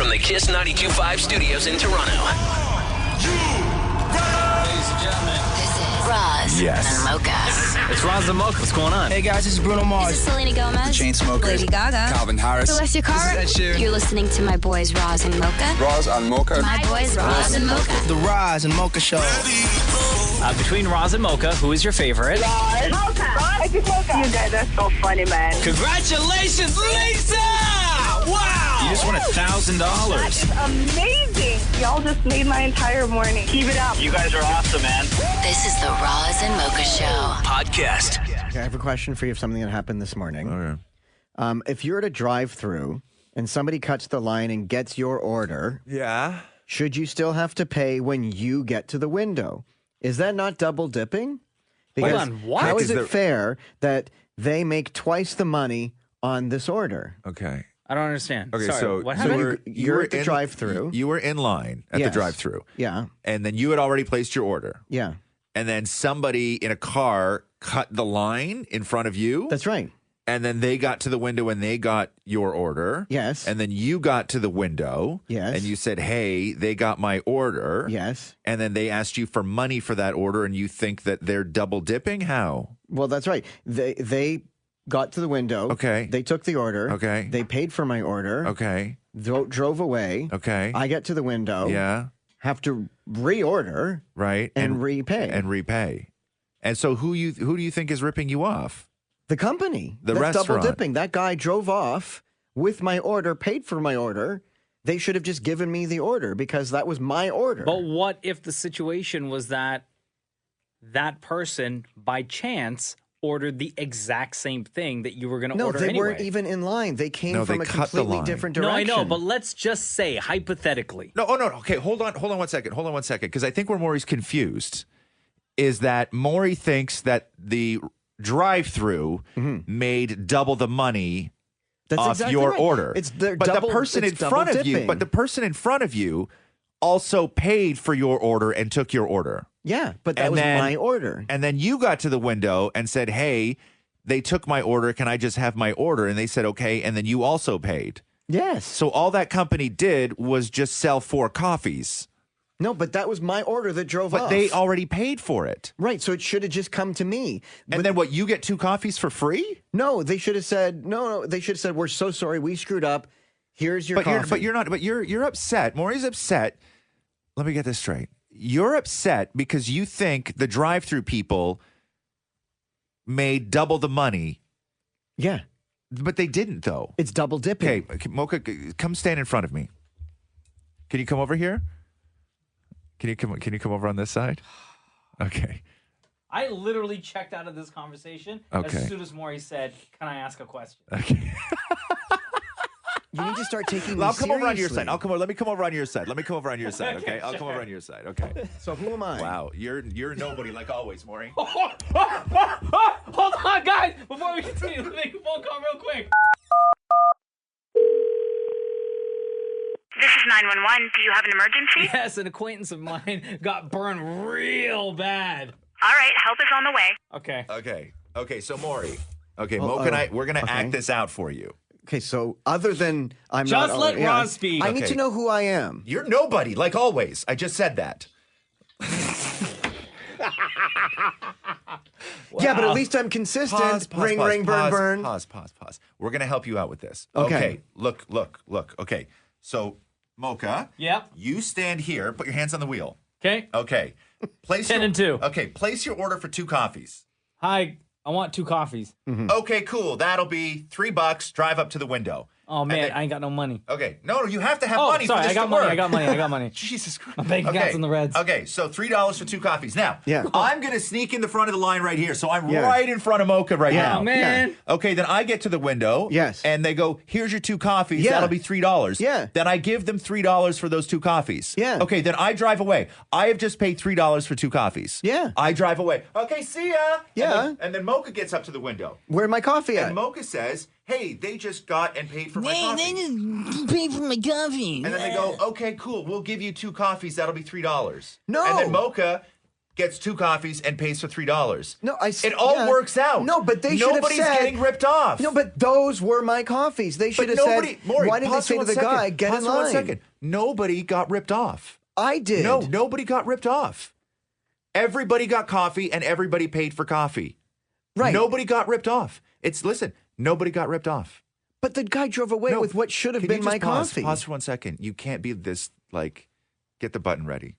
from the Kiss 92.5 studios in Toronto. Ladies and gentlemen, This is Roz and Mocha. it's Roz Mocha. What's going on? Hey guys, this is Bruno Mars. This is Selena Gomez. Chainsmokers. Lady Gaga. Calvin Harris. Celestia Cara. This is Ed Sheeran. You're listening to my boys Roz and Mocha. Roz and Mocha. My boys Roz and Mocha. The Roz and Mocha Show. Between Roz and Mocha, who is your favorite? You guys are so funny, man. Congratulations, Lisa! Wow! You just won $1,000. It's amazing. Y'all just made my entire morning. Keep it up. You guys are awesome, man. This is the Roz and Mocha Show. Podcast. Okay, I have a question for you of something that happened this morning. Okay. If you're at a drive-through and somebody cuts the line and gets your order, Yeah. should you still have to pay when you get to the window? Is that not double dipping? Hold on, what? How is Is it there- fair that they make twice the money on this order? Okay. I don't understand. Okay. Sorry, So, what so happened? you're at the drive-through. You were in line at the Yes. drive-through, Yeah, and then you had already placed your order, yeah, and then somebody in a car cut the line in front of you. that's right. And then they got to the window and they got your order. Yes. And then you got to the window. Yes. And you said, hey, they got my order. Yes. And then they asked you for money for that order, and you think that they're double dipping? How? Well, that's right. They got to the window. Okay. They took the order. Okay. They paid for my order. Okay. Drove away. Okay. I get to the window. Yeah. Have to reorder Right. and repay. And repay. And so who do you think is ripping you off? The company. The That's restaurant. double dipping. That guy drove off with my order, paid for my order. They should have just given me the order because that was my order. But what if the situation was that person, by chance, ordered the exact same thing that you were going to no, order they anyway? weren't even in line. They came No, from they a cut the completely line. different No, direction. I know, but let's just say, hypothetically. No, okay, hold on 1 second. Hold on 1 second, because I think where Maury's confused is that Maury thinks that the drive-through made double the money That's off exactly your right. order. But the person in front of you, but the person in front of you also paid for your order and took your order. yeah, but that And was then- my order. And then you got to the window and said, "Hey, they took my order. Can I just have my order?" And they said, "Okay." And then you also paid. Yes. So all that company did was just sell 4 coffees. No, but that was my order that drove But off. they already paid for it. Right, so it should have just come to me. And then what, you get 2 coffees for free? No, they should have said no. They should have said, "We're so sorry, we screwed up. Here's your coffee." You're upset. Maury's upset. Let me get this straight. You're upset because you think the drive-through people made double the money, Yeah, but they didn't though. it's double dipping. Okay, Mocha, come stand in front of me. Can you come over here? Can you come over on this side? Okay. I literally checked out of this conversation Okay. as soon as Maury said, "Can I ask a question?" Okay. You need to start taking. I'll me come over on your seriously. side. Let me come over on your side. Okay. I'll come over on your side. Okay. So who am I? Wow, you're nobody like always, Maury. Hold on, guys! Before we continue, let me make a phone call real quick. This is 911. Do you have an emergency? Yes, an acquaintance of mine got burned real bad. All right, help is on the way. Okay. Okay. So Maury. Okay, Well, Mocha and I, we're gonna okay. act this out for you. Okay, so other than I'm Just not, let Roz speak. I need Okay. to know who I am. You're nobody, like always. I just said that. Yeah, but at least I'm consistent. Ring, ring, burn, burn. Pause. We're gonna help you out with this. Okay. Look. Okay. So, Mocha. Yep. You stand here. Put your hands on the wheel. Okay. Okay. Place 10 your, and 2. Okay. Place your order for 2 coffees. Hi, I want 2 coffees. Okay, cool. That'll be $3. Drive up to the window. Oh, man, then- I ain't got no money. Okay. No, you have to have Oh, money sorry, for this I got to money, work. I got money. Jesus Christ. My bank account's in the reds. Okay, so $3 for 2 coffees. Now, Yeah. I'm going to sneak in the front of the line right here. So I'm Yeah. right in front of Mocha right Yeah. now. Oh, man. Okay, then I get to the window. Yes. And they go, here's your 2 coffees. Yeah. That'll be $3. Yeah. Then I give them $3 for those 2 coffees. Yeah. Okay, then I drive away. I have just paid $3 for 2 coffees. Yeah. I drive away. Okay, see ya. Yeah. And then Mocha gets up to the window. Where'd my coffee at? And Mocha says, hey, they just got and paid for my coffee. just paid for my coffee. And then they go, okay, cool. We'll give you 2 coffees. That'll be $3. No. And then Mocha gets 2 coffees and pays for $3. No, it all works out. No, but they should have Nobody's said, getting ripped off. No, but those were my coffees. They should have said, Maury, why did they say to the guy, get in line? 1 second. Nobody got ripped off. I did. No, nobody got ripped off. Everybody got coffee and everybody paid for coffee. Right. Nobody got ripped off. Nobody got ripped off. But the guy drove away with what should have been my coffee. Pause for 1 second. You can't be this, get the button ready.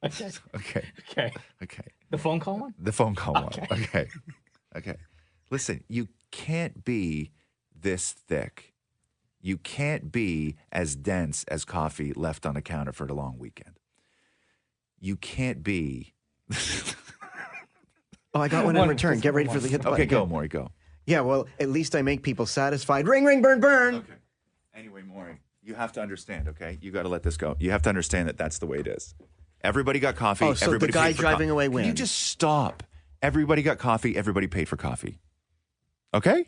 Okay. Okay. The phone call one? The phone call one. Okay. Listen, you can't be this thick. You can't be as dense as coffee left on a counter for the long weekend. You can't be. I got one in return. Get ready for the hit the button. Okay, go, Maury, go. Yeah, well, at least I make people satisfied. Ring, ring, burn, burn. Okay. Anyway, Maury, you have to understand, okay? You got to let this go. You have to understand that that's the way it is. Everybody got coffee. Oh, so everybody the guy paid for driving away Can you wins. just stop? Everybody got coffee. Everybody paid for coffee. Okay?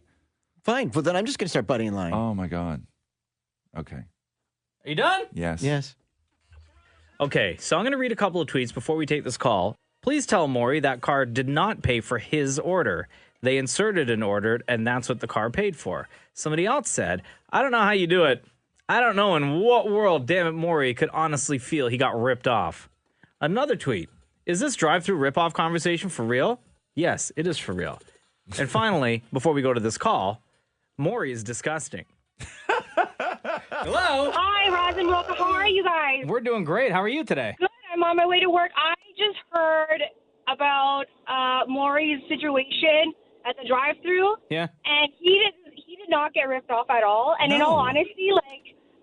Fine. Well, then I'm just going to start butting in line. Oh, my God. Okay. Are you done? Yes. Yes. Okay, so I'm going to read a couple of tweets before we take this call. Please tell Maury that car did not pay for his order. They inserted an order, and that's what the car paid for. Somebody else said, I don't know how you do it. I don't know in what world, damn it, Maury could honestly feel he got ripped off. Another tweet, is this drive-through rip-off conversation for real? Yes, it is for real. And finally, before we go to this call, Maury is disgusting. Hello? Hi, Roz and Mocha. How are you guys? We're doing great. How are you today? Good. I'm on my way to work. I just heard about Maury's situation at the drive-thru. Yeah. And he did not get ripped off at all. And in all honesty,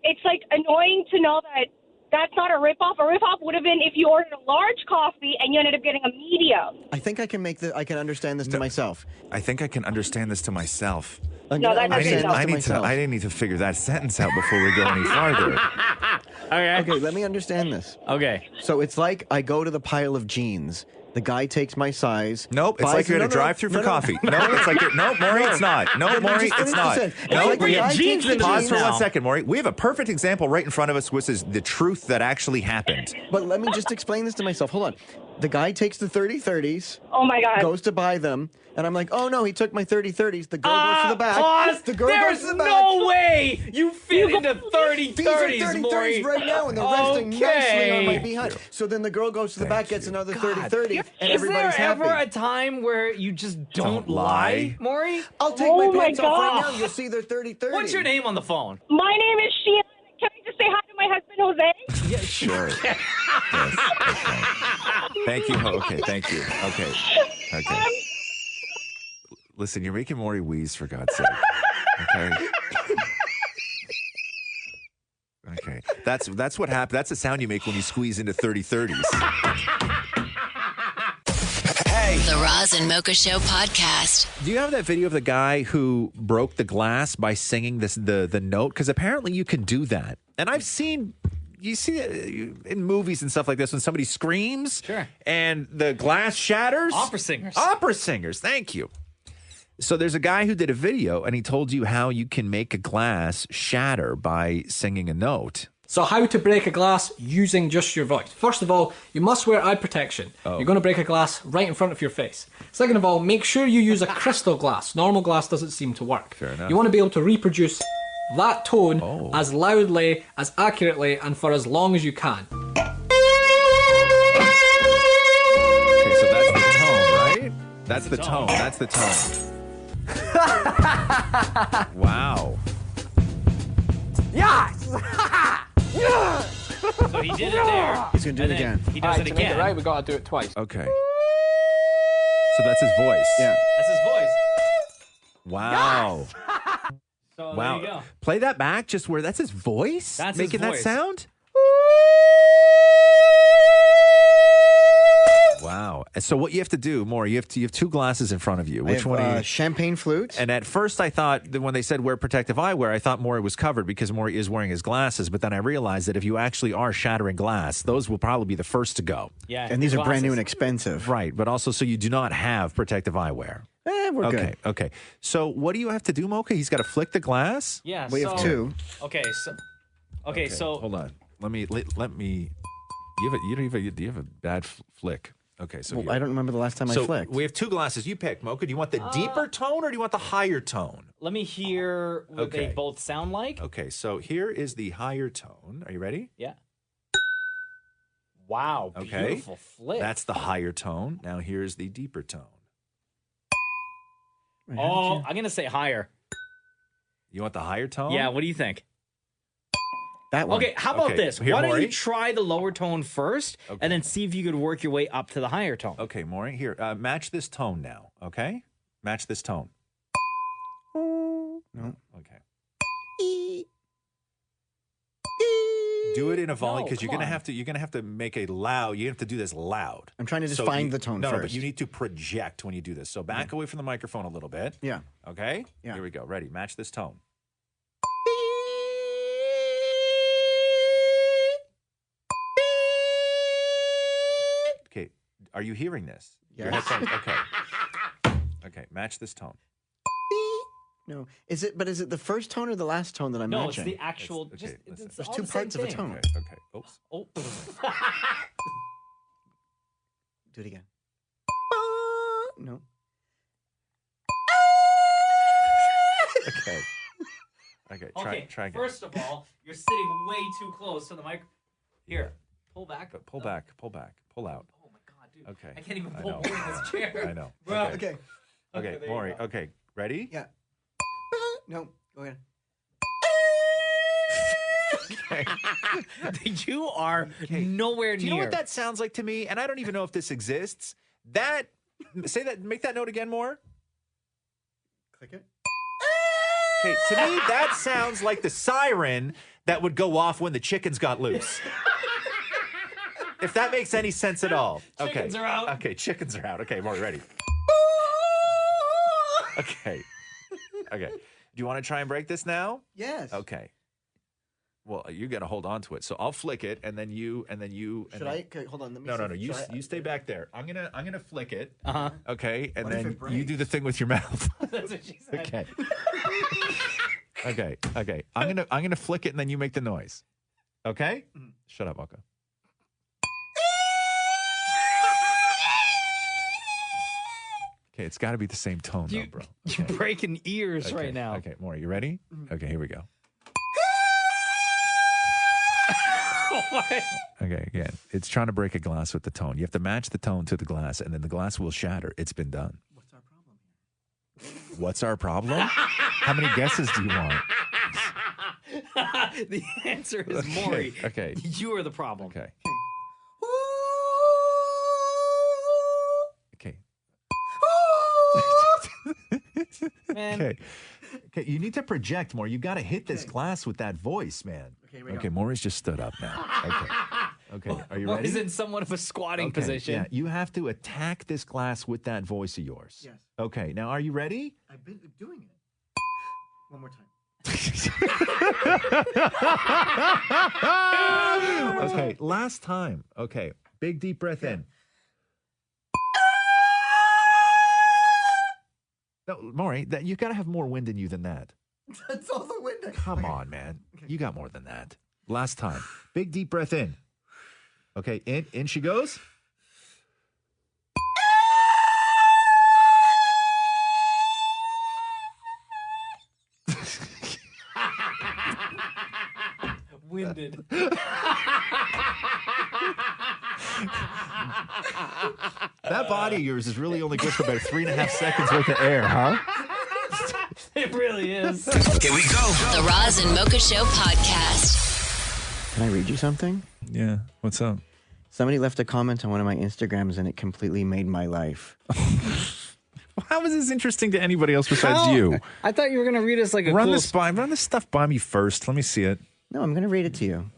it's annoying to know that that's not a rip-off. A rip-off would have been if you ordered a large coffee and you ended up getting a medium. I think I can understand this to myself. I think I can understand this to myself. No, that doesn't I didn't need to figure that sentence out before we go any farther. Okay, let me understand this. Okay. So it's like I go to the pile of jeans. The guy takes my size. Nope, it's like you're at a drive-thru for coffee. No, it's like no, Maury, it's not. No, Maury, it's not. No, Pause for 1 second, Maury. We have a perfect example right in front of us, which is the truth that actually happened. But let me just explain this to myself. Hold on. The guy takes the 30/30s. Oh, my God. Goes to buy them. And I'm like, oh, no, he took my 30/30s. The girl goes to the back. Pause. The girl There's goes to the back. no way you fit into 30/30s, These are 30/30s Maury. right now, and they're resting nicely on my behind. So then the girl goes to the back, gets another 30/30, and Is everybody's there ever happy. a time where you just don't Don't lie. Maury? I'll take Oh my my pants off right God. now. You'll see they're 30/30. What's your name on the phone? My name is Sheila. Can I just say hi to my husband, Jose? Yeah, Sure. Yes. Okay. Thank you. Okay, thank you. Okay. Listen, you're making Maury wheeze, for God's sake. Okay. Okay. That's what happened. That's the sound you make when you squeeze into 30/30s. The Roz and Mocha Show podcast. Do you have that video of the guy who broke the glass by singing the note? Because apparently you can do that. And I've seen, you see it in movies and stuff like this when somebody screams and the glass shatters. Opera singers. Opera singers. Thank you. So there's a guy who did a video and he told you how you can make a glass shatter by singing a note. So how to break a glass using just your voice. First of all, you must wear eye protection. You're going to break a glass right in front of your face. Second of all, make sure you use a crystal glass. Normal glass doesn't seem to work. Fair enough. You want to be able to reproduce that tone as loudly, as accurately, and for as long as you can. Okay, so that's the tone, right? That's the tone. That's the tone. Wow. Yes! So he did it there. He's going to do it again. He does it to make again. it right, we got to do it twice. Okay. So that's his voice. Yeah. That's his voice. Wow. So Wow. there you go. Play that back just where that's his voice? That's his making that voice. sound? Wow. And so what you have to do, Maury, you have two glasses in front of you. Which one are you? Champagne flute. And at first I thought that when they said wear protective eyewear, I thought Maury was covered because Maury is wearing his glasses. But then I realized that if you actually are shattering glass, those will probably be the first to go. Yeah. And these are brand new and glasses. expensive. Right. But also, so you do not have protective eyewear. We're Okay. good. Okay. So what do you have to do, Mocha? He's got to flick the glass? Yeah. We have two. Okay. So Hold on. Let me. Do you have a bad flick? Okay, so Well, I don't remember the last time I flicked. we have two glasses. You pick, Mocha. Do you want the deeper tone or do you want the higher tone? Let me hear what they both sound like. Okay, so here is the higher tone. Are you ready? Yeah. Wow, Okay. beautiful flick. That's the higher tone. Now here's the deeper tone. I'm going to say higher. You want the higher tone? Yeah, what do you think? That one. Okay, how about this? Here, Why don't Maury. you try the lower tone first and then see if you could work your way up to the higher tone? Okay, Maury, here, match this tone now, okay? Match this tone. No. Okay. Do it in a volume because come on. you're gonna have to make a loud. You have to do this loud. I'm trying to just So find you- the tone no, first. but you need to project when you do this. So back away from the microphone a little bit. Yeah. Okay. Yeah. Here we go. Ready? Match this tone. Okay. Are you hearing this? Your Yes. headphones? Okay. Okay. Match this tone. No. Is it the first tone or the last tone that I'm No, it's matching? the actual. It's- Just, okay, listen. it's There's all two the same parts of a thing. tone. Okay. Oops. Oh. Do it again. No. Okay. Okay. Okay, Try again. first of all, you're sitting way too close to the mic. Here, pull back. But pull back. Pull back. Pull out. Oh my god, dude. Okay. I can't even I pull know. more in this chair. I know. Bro. Okay. Okay. there you Maury. go. Okay. Ready? Yeah. No. Go ahead. You are nowhere Do near. you know what that sounds like to me? And I don't even know if this exists. Make that note again more. Click it. Okay, to me, that sounds like the siren that would go off when the chickens got loose. If that makes any sense at all. Okay. Chickens are out. Okay, chickens are out. Okay, Maury, ready? Okay. Okay. Do you want to try and break this now? Yes. Okay. Well, you got to hold on to it. So I'll flick it, and then you. Should I? Okay, hold on. Let me No, see. no, no. You Should I- stay back there. I'm gonna flick it. Uh-huh. Okay, and What if then it you do the thing with your mouth. That's what she said. Okay. Okay. I'm gonna flick it, and then you make the noise. Okay. Shut up, Mocha. Okay, it's got to be the same tone, though, bro. You're breaking ears Okay, right now. Okay, Maury, you ready? Okay, here we go. Okay, again, it's trying to break a glass with the tone. You have to match the tone to the glass, and then the glass will shatter. It's been done. What's our problem here? What's our problem? How many guesses do you want? The answer is Maury. Okay. You are the problem. Okay. Okay. Man. Okay. Okay, you need to project more. You got to hit this glass with that voice, man. Okay, here we go. Okay, Maury's just stood up now. Okay. Okay, are you ready? Maury's in somewhat of a squatting Okay, position. Yeah, you have to attack this glass with that voice of yours. Yes. Okay, now are you ready? I've been doing it. One more time. Okay, last time. Okay, big deep breath in. No, Maury, you got to have more wind in you than that. That's all the window. Come on, man. You got more than that. Last time. Big deep breath in. Okay, in she goes. Winded. That body of yours is really only good for about 3.5 seconds worth of air, huh? It really is. Here we go. The Roz and Mocha Show podcast. Can I read you something? Yeah. What's up? Somebody left a comment on one of my Instagrams and it completely made my life. How is this interesting to anybody else besides you? I thought you were going to read us like a Run cool this stuff by me first. Let me see it. No, I'm going to read it to you.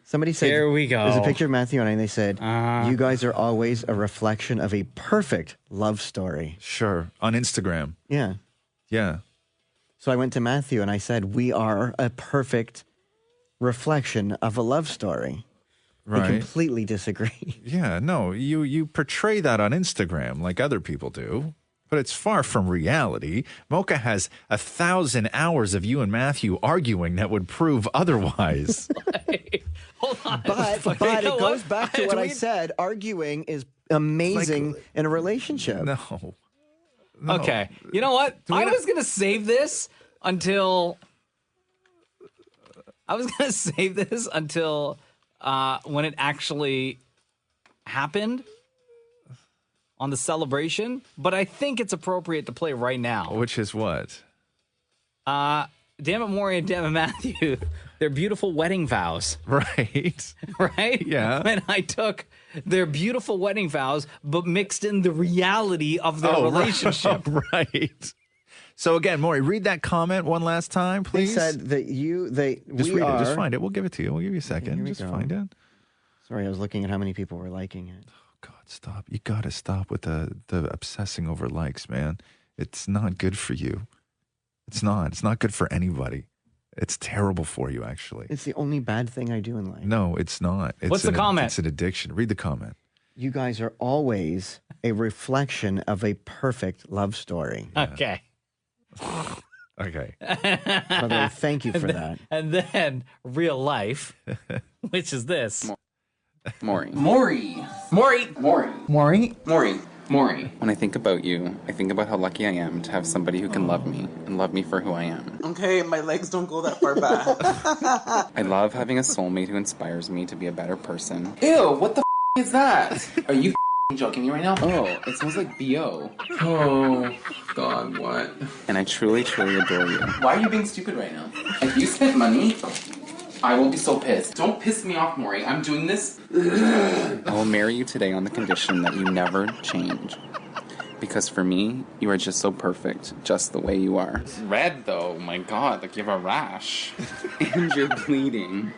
Somebody said, Here we go. There's a picture of Matthew and I, and they said, you guys are always a reflection of a perfect love story. Sure. On Instagram. Yeah. Yeah. So I went to Matthew and I said, we are a perfect reflection of a love story. Right. I completely disagree. Yeah, no, you portray that on Instagram like other people do, but it's far from reality. Mocha has 1,000 hours of you and Matthew arguing that would prove otherwise. Hold on. But You it know goes what? back to what I We- said. Arguing is amazing in a relationship. No. Okay. You know what? I was going to save this until when it actually happened on the celebration, but I think it's appropriate to play right now. Which is what? Damn it, Maury and damn it, Matthew. Their beautiful wedding vows. Right. Right? Yeah. And I took their beautiful wedding vows, but mixed in the reality of their relationship. Right. So again, Maury, read that comment one last time, please. They said that just read it. Just find it. We'll give it to you. We'll give you a second. Just find it. Sorry, I was looking at how many people were liking it. Oh, God, stop. You got to stop with the obsessing over likes, man. It's not good for you. It's not. It's not good for anybody. It's terrible for you, actually. It's the only bad thing I do in life. No, it's not. What's the comment? It's an addiction. Read the comment. You guys are always a reflection of a perfect love story. Okay. Okay. By the way, thank you for that. And then real life, which is this. Maury. Maury. When I think about you, I think about how lucky I am to have somebody who can love me and love me for who I am. Okay, my legs don't go that far back. I love having a soulmate who inspires me to be a better person. Ew, what the is that? Are you joking me right now? Oh, it smells like B.O. Oh, God, what? And I truly, truly adore you. Why are you being stupid right now? If you spent money, I will be so pissed. Don't piss me off, Maury. I'm doing this. I will marry you today on the condition that you never change. Because for me, you are just so perfect, just the way you are. It's red, though. Oh my God, like you have a rash. And you're bleeding.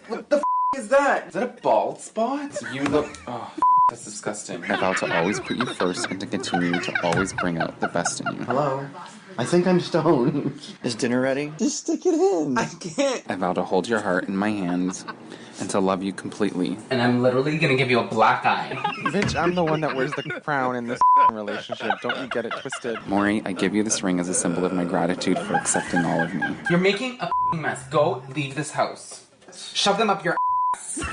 What the is that? Is that a bald spot? You look... Oh, that's disgusting. I vow to always put you first and to continue to always bring out the best in you. Hello? I think I'm stoned. Is dinner ready? Just stick it in. I can't. I vow to hold your heart in my hands and to love you completely. And I'm literally gonna give you a black eye. Bitch, I'm the one that wears the crown in this relationship. Don't you get it twisted. Maury, I give you this ring as a symbol of my gratitude for accepting all of me. You're making a mess. Go leave this house. Shove them up your ass.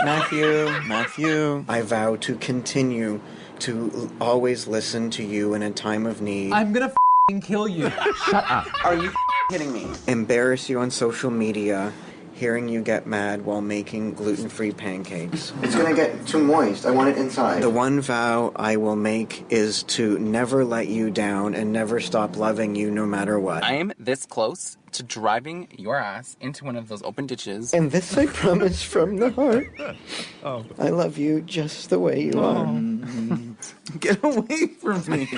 Matthew, I vow to continue to always listen to you in a time of need. I'm gonna kill you. Shut up. Are you kidding me? Embarrass you on social media, hearing you get mad while making gluten-free pancakes. It's gonna get too moist. I want it inside. The one vow I will make is to never let you down and never stop loving you no matter what. I am this close to driving your ass into one of those open ditches. And this I promise from the heart. Oh. I love you just the way you are. Get away from me.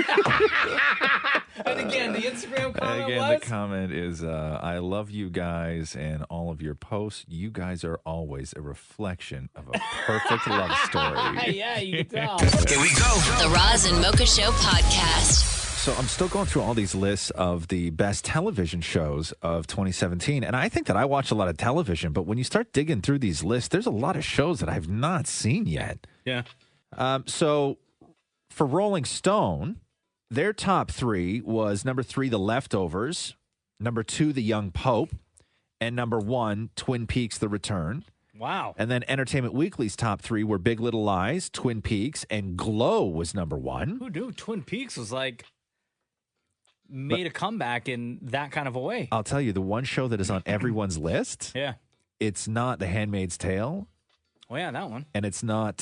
And again, the Instagram comment the comment is, I love you guys and all of your posts. You guys are always a reflection of a perfect love story. Yeah, you can tell. Here we go. The Roz and Mocha Show podcast. So I'm still going through all these lists of the best television shows of 2017, and I think that I watch a lot of television, but when you start digging through these lists, there's a lot of shows that I've not seen yet. Yeah. So for Rolling Stone, their top three was number 3, The Leftovers, number 2, The Young Pope, and number 1, Twin Peaks: The Return. Wow. And then Entertainment Weekly's top 3 were Big Little Lies, Twin Peaks, and Glow was number 1. Who knew Twin Peaks was like made a comeback in that kind of a way? I'll tell you, the one show that is on everyone's list, Yeah. it's not The Handmaid's Tale, Oh yeah, that one. and it's not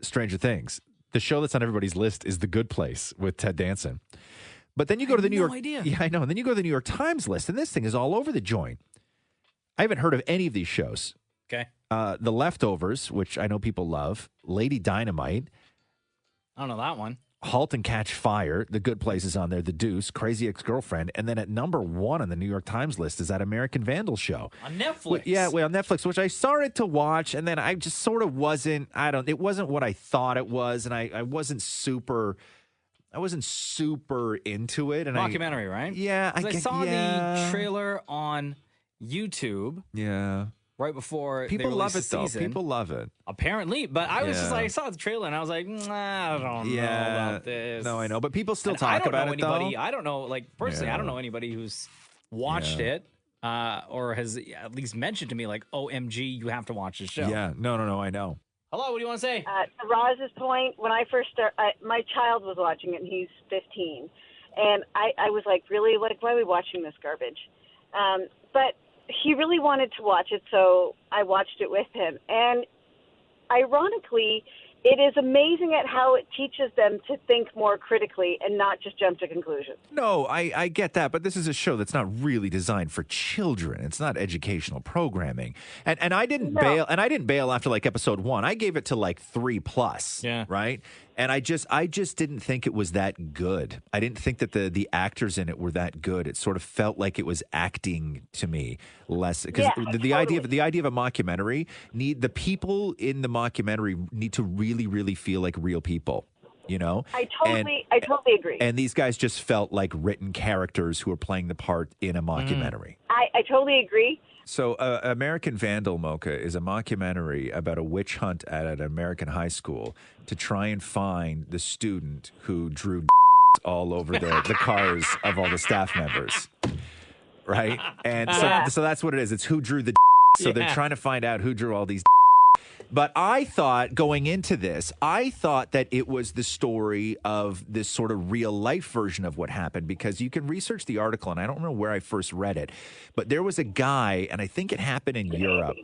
Stranger Things. The show that's on everybody's list is The Good Place with Ted Danson. But then you go to the New York idea. Yeah, I know. And then you go to the New York Times list, and this thing is all over the joint. I haven't heard of any of these shows. Okay. The Leftovers, which I know people love, Lady Dynamite, I don't know that one. Halt and Catch Fire, The Good Place is on there, The Deuce, Crazy Ex-Girlfriend, and then at number 1 on the New York Times list is that American Vandal show. On Netflix. On Netflix, which I started to watch, and then I just sort of wasn't, it wasn't what I thought it was, and I wasn't super into it. And Documentary, right? Yeah. I saw the trailer on YouTube. Yeah. Right before People they love it, released the though. season. People love it. Apparently. But I was just Yeah. like, I saw the trailer and I was like, I don't know about this. No, I know. But people still And talk I don't about know it, anybody. though. I don't know, like, personally, I don't know anybody who's watched it or has at least mentioned to me, like, OMG, you have to watch this show. Yeah. No, I know. Hello, what do you want to say? To Roz's point, when I first started, my child was watching it, and he's 15. And I was like, really? Like, why are we watching this garbage? But he really wanted to watch it, so I watched it with him. And ironically, it is amazing at how it teaches them to think more critically and not just jump to conclusions. No, I get that, but this is a show that's not really designed for children. It's not educational programming. And I didn't bail, and I didn't bail after like episode 1. I gave it to like 3+. Yeah. Right? And I just didn't think it was that good. I didn't think that the actors in it were that good. It sort of felt like it was acting to me less, because the idea of a mockumentary, the people in the mockumentary need to really feel like real people. You know, I totally agree. And these guys just felt like written characters who were playing the part in a mockumentary. I totally agree. So, American Vandal, Mocha, is a mockumentary about a witch hunt at an American high school to try and find the student who drew all over the cars of all the staff members. Right? And so that's what it is. It's who drew the So they're trying to find out who drew all these. But I thought, going into this, that it was the story of this sort of real-life version of what happened, because you can research the article, and I don't know where I first read it, but there was a guy, and I think it happened in Europe,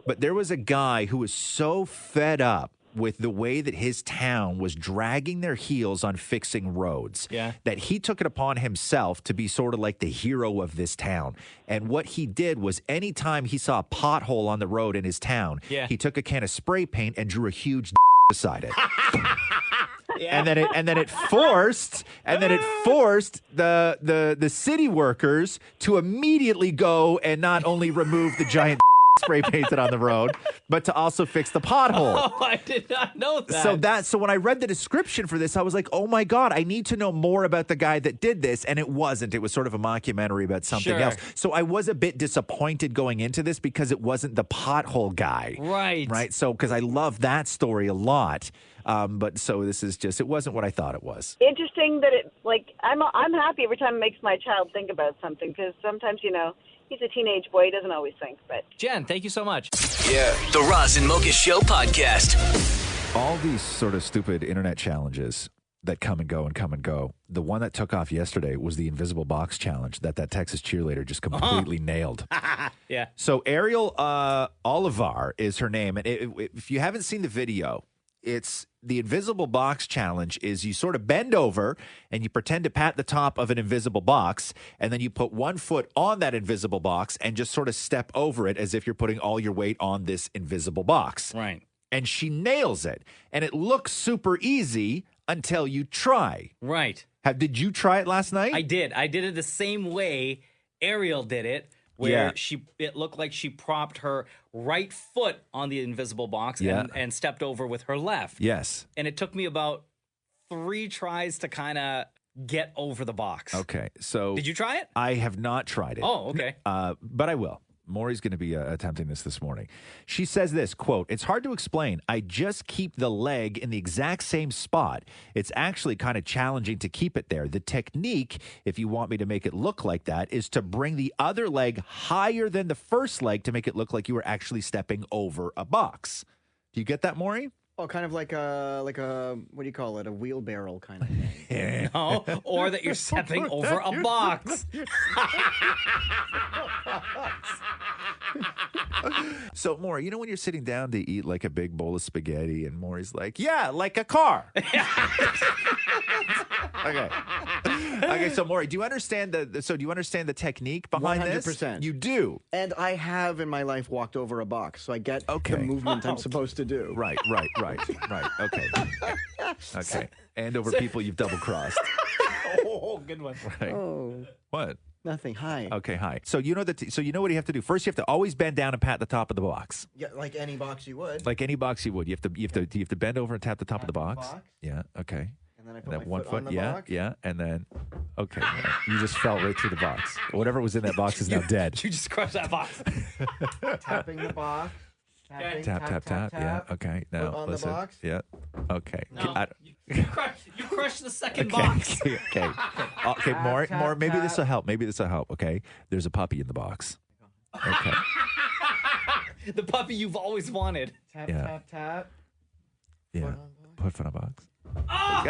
but there was a guy who was so fed up with the way that his town was dragging their heels on fixing roads, that he took it upon himself to be sort of like the hero of this town. And what he did was, anytime he saw a pothole on the road in his town, he took a can of spray paint and drew a huge beside it. And then it forced the city workers to immediately go and not only remove the giant spray painted on the road, but to also fix the pothole. Oh, I did not know that. So when I read the description for this, I was like, oh my God, I need to know more about the guy that did this. And it wasn't. It was sort of a mockumentary about something else. So I was a bit disappointed going into this because it wasn't the pothole guy. Right. So, because I love that story a lot. But so this is just, it wasn't what I thought it was. Interesting that I'm happy every time it makes my child think about something, because sometimes, he's a teenage boy. He doesn't always think, but... Jen, thank you so much. Yeah. The Roz and Mocha Show podcast. All these sort of stupid internet challenges that come and go. The one that took off yesterday was the invisible box challenge that Texas cheerleader just completely nailed. Yeah. So Ariel Olivar is her name. And if you haven't seen the video, it's the invisible box challenge is you sort of bend over and you pretend to pat the top of an invisible box, and then you put one foot on that invisible box and just sort of step over it as if you're putting all your weight on this invisible box. Right. And she nails it. And it looks super easy until you try. Right. Did you try it last night? I did. I did it the same way Ariel did it, where it looked like she propped her right foot on the invisible box and stepped over with her left. Yes. And it took me about 3 tries to kind of get over the box. Okay. So did you try it? I have not tried it. Oh, okay. But I will. Maury's going to be attempting this morning. She says this, quote, "It's hard to explain. I just keep the leg in the exact same spot. It's actually kind of challenging to keep it there. The technique, if you want me to make it look like that, is to bring the other leg higher than the first leg to make it look like you were actually stepping over a box." Do you get that, Maury? Oh, kind of like a what do you call it? A wheelbarrow kind of thing. No, or that you're stepping over a box. So, Maury, when you're sitting down to eat like a big bowl of spaghetti, and Maury's like, yeah, like a car. Okay, so Maury, do you understand the technique behind 100%. This? You do. And I have in my life walked over a box, so I get the movement I'm supposed to do. Right. Okay. And over people you've double-crossed. Oh, good one. Right. Oh. What? Nothing. Hi. Okay, hi. So you know what you have to do. First, you have to always bend down and pat the top of the box. Yeah, like any box you would. Like any box you would. You have to bend over and tap the top of the box. Yeah. Okay. And then I put my foot on the box. Yeah. And then, okay, you just fell right through the box. Whatever was in that box is now dead. You just crushed that box. Tapping the box. Tapping, tap. Yeah. Okay. Now on listen. The box. Yeah. Okay. No, you crushed the second box. Okay. More. Maybe this will help. Okay. There's a puppy in the box. Okay. The puppy you've always wanted. Tap. Yeah. Put foot on box. Oh,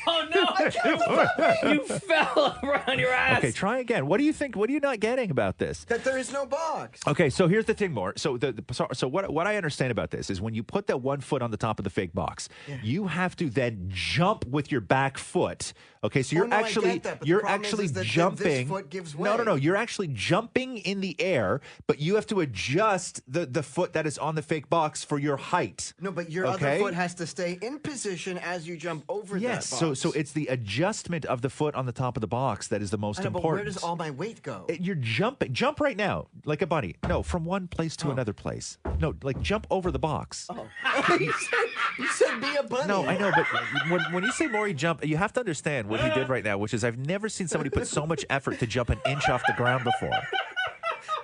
oh no! You fell on your ass. Okay, try again. What do you think? What are you not getting about this? That there is no box. Okay, so here's the thing, more. So what I understand about this is when you put that one foot on the top of the fake box, you have to then jump with your back foot. Okay, so you're actually jumping. This foot gives way. No. You're actually jumping in the air, but you have to adjust the foot that is on the fake box for your height. No, but your other foot has to stay in position as you jump over that box. So it's the adjustment of the foot on the top of the box that is the most important. But where does all my weight go? You're jumping. Jump right now, like a bunny. No, from one place to another place. No, like jump over the box. Oh. you said be a bunny. No, I know, but when you say Maury jump, you have to understand what he did right now, which is I've never seen somebody put so much effort to jump an inch off the ground before.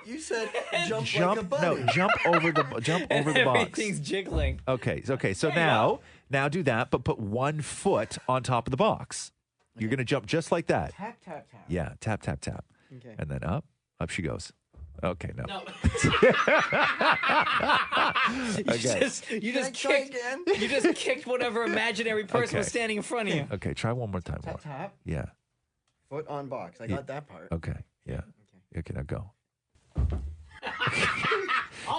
You said jump like a bunny. No, jump over the box. Everything's jiggling. Okay. So now do that, but put one foot on top of the box. Okay. You're going to jump just like that. Tap, tap, tap. Yeah, tap, tap, tap. Okay. And then up she goes. Okay, no. Okay. You just kicked whatever imaginary person was standing in front of you. Okay, try one more time. Tap, tap. Yeah. Foot on box. I got that part. Okay, yeah. Okay, now go.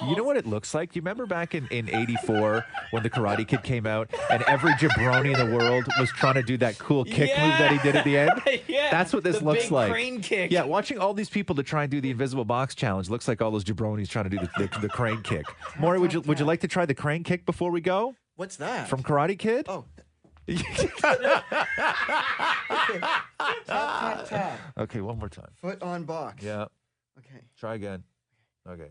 You know what it looks like? You remember back in 84 when the Karate Kid came out and every jabroni in the world was trying to do that cool kick move that he did at the end? Yeah. That's what this looks big like. Crane kick. Yeah, watching all these people to try and do the invisible box challenge looks like all those jabronis trying to do the crane kick. Maury, would you like to try the crane kick before we go? What's that? From Karate Kid? Oh. Tap, tap, tap. Okay, one more time. Foot on box. Yeah. Okay. Try again. Okay.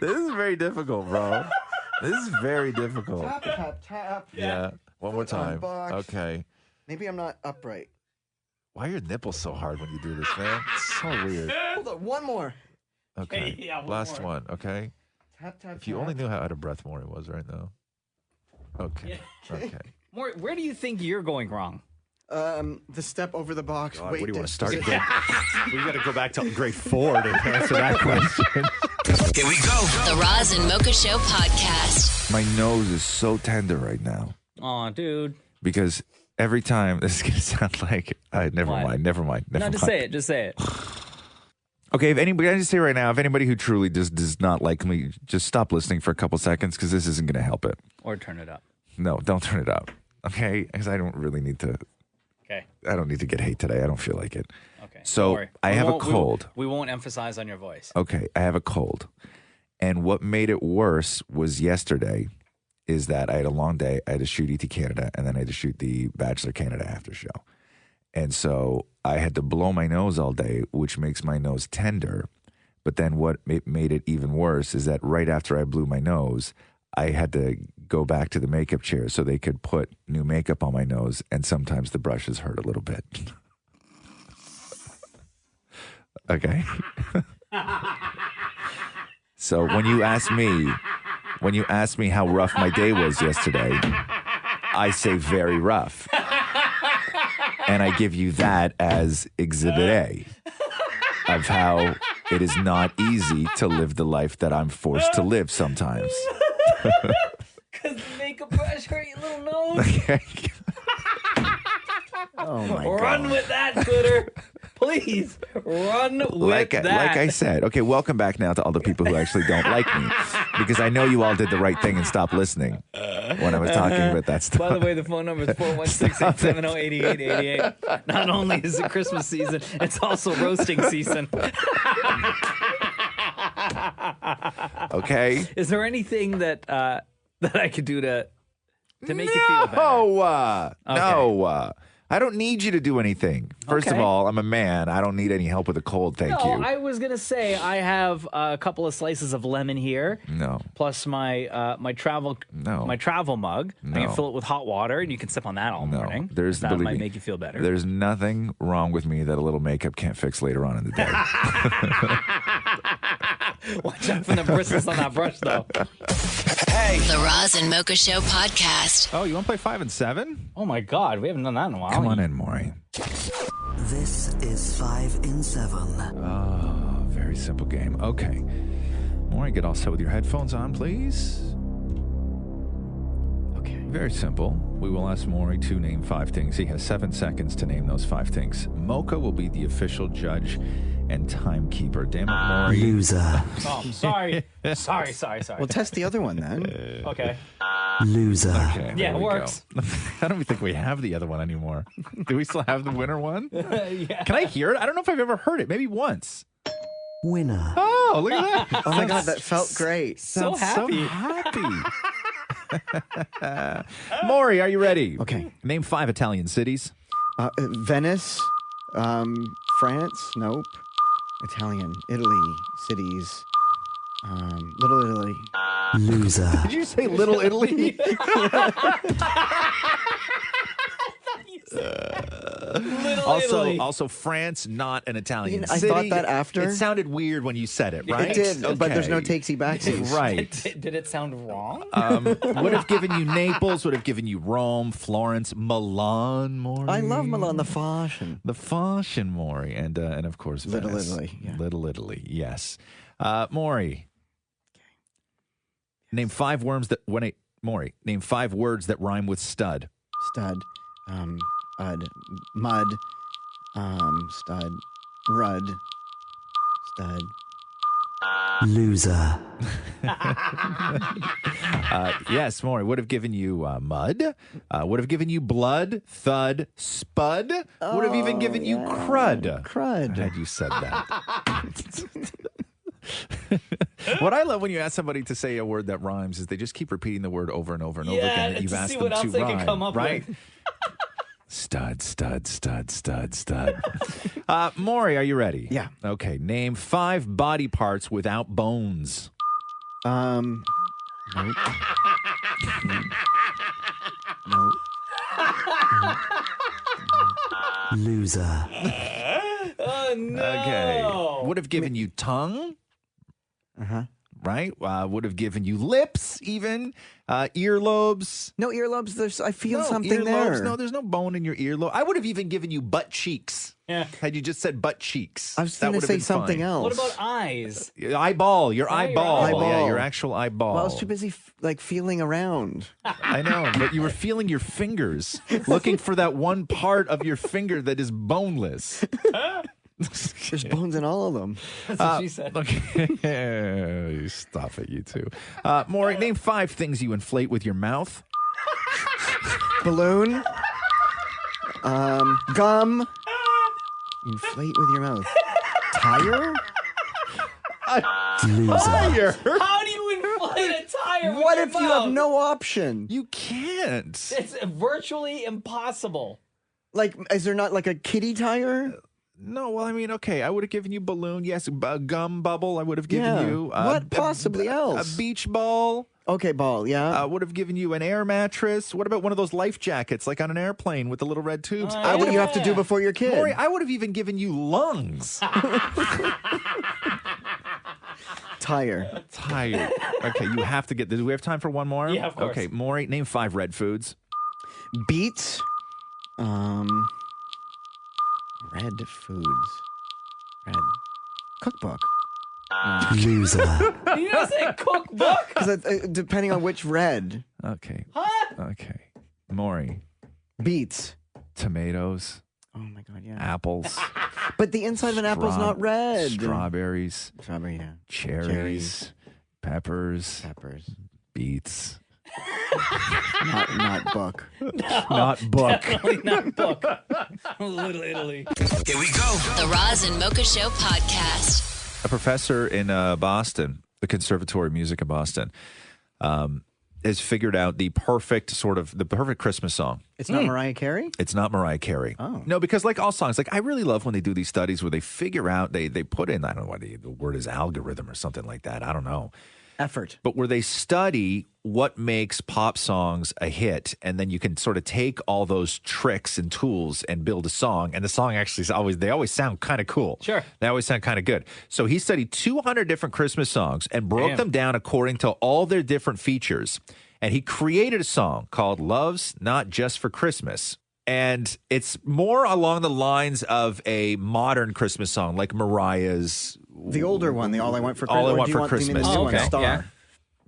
This is very difficult, bro. This is very difficult. Tap, tap, tap. Yeah. One more time. Okay. Maybe I'm not upright. Why are your nipples so hard when you do this, man? It's so weird. Hold on. One more. Okay. Yeah, Last one. Okay. Tap, tap, If you only knew how out of breath Maury was right now. Okay. Okay. Maury, where do you think you're going wrong? The step over the box. God, Wait, what do you want to start? We got to go back to grade 4 to answer that question. Here we go. The Roz and Mocha Show podcast. My nose is so tender right now. Aw, dude. Because every time, this is going to sound like, never mind. No, just say it. Okay, if anybody, I just say right now, if anybody who truly does not like me, just stop listening for a couple seconds because this isn't going to help it. Or turn it up. No, don't turn it up. Okay? Because I don't really need to. Okay. I don't need to get hate today. I don't feel like it. Okay. So I have a cold. We won't emphasize on your voice. Okay, I have a cold. And what made it worse was yesterday is that I had a long day. I had to shoot ET Canada and then I had to shoot the Bachelor Canada after show. And so I had to blow my nose all day, which makes my nose tender. But then what made it even worse is that right after I blew my nose, I had to go back to the makeup chair so they could put new makeup on my nose. And sometimes the brushes hurt a little bit. Okay. So when you ask me how rough my day was yesterday, I say very rough. And I give you that as exhibit A of how it is not easy to live the life that I'm forced to live sometimes. Because the makeup brush hurt your little nose. Okay. Oh my God. Run with that, Twitter. Please, run with that. Like I said, okay, welcome back now to all the people who actually don't like me. Because I know you all did the right thing and stopped listening when I was talking about that stuff. By the way, the phone number is 416-870-8888. Not only is it Christmas season, it's also roasting season. Okay. Is there anything that I could do to make you feel better? No. I don't need you to do anything. First of all, I'm a man. I don't need any help with a cold, thank you. I was going to say I have a couple of slices of lemon here. No. Plus my travel mug. No. I can fill it with hot water and you can sip on that all morning. That might make you feel better. There's nothing wrong with me that a little makeup can't fix later on in the day. Watch out for the bristles on that brush, though. Hey. The Roz and Mocha Show podcast. Oh, you want to play 5 and 7? Oh, my God. We haven't done that in a while. Come on in, Maury. This is 5 in 7. Oh, very simple game. Okay. Maury, get all set with your headphones on, please. Very simple. We will ask Maury to name 5 things. He has 7 seconds to name those 5 things. Mocha will be the official judge and timekeeper. Damn it, Maury. Loser. Oh, sorry. sorry. Well, test the other one then. Okay. Loser. Okay, Yeah, there it we works. go. I don't even think we have the other one anymore. Do we still have the winner one? Yeah. Can I hear it? I don't know if I've ever heard it. Maybe once. Winner. Oh, look at that. Oh my God, that felt great. So happy. Maury, are you ready? Okay. Name 5 Italian cities. Venice, France, nope. Italian, Italy, cities, Little Italy. Loser. Did you say Little Italy? Also, France, not an Italian I city. thought that after. It sounded weird when you said it, right? It did, but there's no Okay. takesy backsies. Right. Did it sound wrong? Would have given you Naples, would have given you Rome, Florence, Milan, Maury. I love Milan, the fashion. The fashion, Maury. And of course, Little Venice. Italy, yeah. Little Italy, yes. Maury. Name 5 Maury, name 5 words that rhyme with stud. Stud, mud, stud, rud, stud. Loser. Yes, Maury would have given you mud, would have given you blood, thud, spud, would have even given you crud. Crud. Had you said that. What I love when you ask somebody to say a word that rhymes is they just keep repeating the word over and over and over again that you've to asked see them what else to they rhyme, can come up right? with. Stud, stud, stud, stud, stud. Maury, are you ready? Yeah. Okay. Name 5 body parts without bones. Nope. Nope. Loser. Oh, no. Okay. Would have given you tongue. Right? Would have given you lips, even. Earlobes. No earlobes. I feel No, something earlobes. there. No, there's no bone in your earlobe. I would have even given you butt cheeks. Yeah. Had you just said butt cheeks. I was That going to would have say been something fine. else. What about eyes? Eyeball. Your eyeball. eyeball. Yeah, your actual eyeball. Well, I was too busy feeling around. I know, but you were feeling your fingers, looking for that one part of your finger that is boneless. There's bones in all of them. That's what she said. Okay. Stop it, you two. Maury, name 5 things you inflate with your mouth. Balloon. Gum. Inflate with your mouth. Tire? Tire? How do you inflate a tire? with What your if you have mouth? no option? You can't. It's virtually impossible. Like, is there not like a kiddie tire? No, well, I mean, okay, I would have given you balloon. Yes, a gum bubble. I would have given Yeah. you. What possibly else? A beach ball. Okay, ball, yeah. Would have given you an air mattress. What about one of those life jackets, like on an airplane with the little red tubes? What you have to do before your kid. Maury, I would have even given you lungs. Tire. Tire. Okay, you have to get this. Do we have time for one more? Yeah, of course. Okay, Maury, name 5 red foods. Beets. Red foods. Red. Cookbook. Loser. You didn't say cookbook. Because depending on which red. Okay. Huh? Okay. Maury, Beets. tomatoes, Oh my God, yeah. apples, But the inside of an apple's not red. strawberries, Strawberry, yeah. cherries, peppers, Peppers. beets. Not book. Not book. Definitely not book. Little Italy. Here we go. The Roz and Mocha Show podcast. A professor in Boston, the Conservatory of Music in Boston, has figured out the perfect Christmas song. It's not Mariah Carey? It's not Mariah Carey. Oh. No, because like all songs, like I really love when they do these studies where they figure out, they put in, I don't know what the word is, algorithm or something like that. I don't know. Effort. But where they study what makes pop songs a hit, and then you can sort of take all those tricks and tools and build a song, and the song actually they always sound kind of cool. Sure. They always sound kind of good. So he studied 200 different Christmas songs and broke them down according to all their different features. And he created a song called Love's Not Just for Christmas. And it's more along the lines of a modern Christmas song, like Mariah's. The older one, the All I Want for Christmas. All I or Want do you for want Christmas. The new one, Star. Yeah.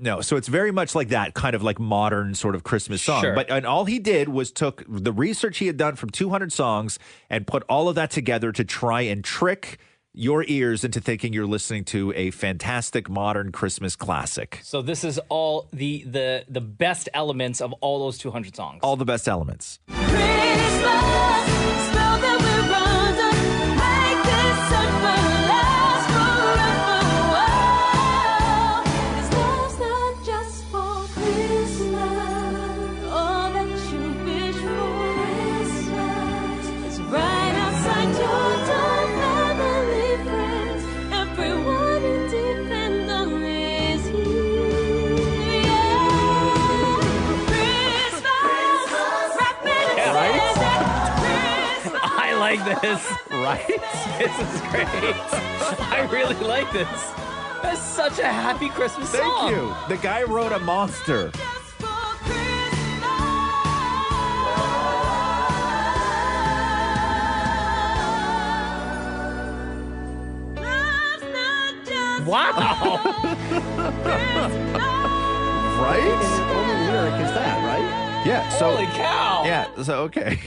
No, so it's very much like that, kind of like modern sort of Christmas song. Sure. And all he did was took the research he had done from 200 songs and put all of that together to try and trick your ears into thinking you're listening to a fantastic modern Christmas classic. So this is all the best elements of all those 200 songs. All the best elements. Like this, right? This is great. I really like this. That's such a happy Christmas song. Thank you. The guy wrote a monster. Wow. Right? The only lyric is that, right? Yeah. So, holy cow. Yeah. So, okay.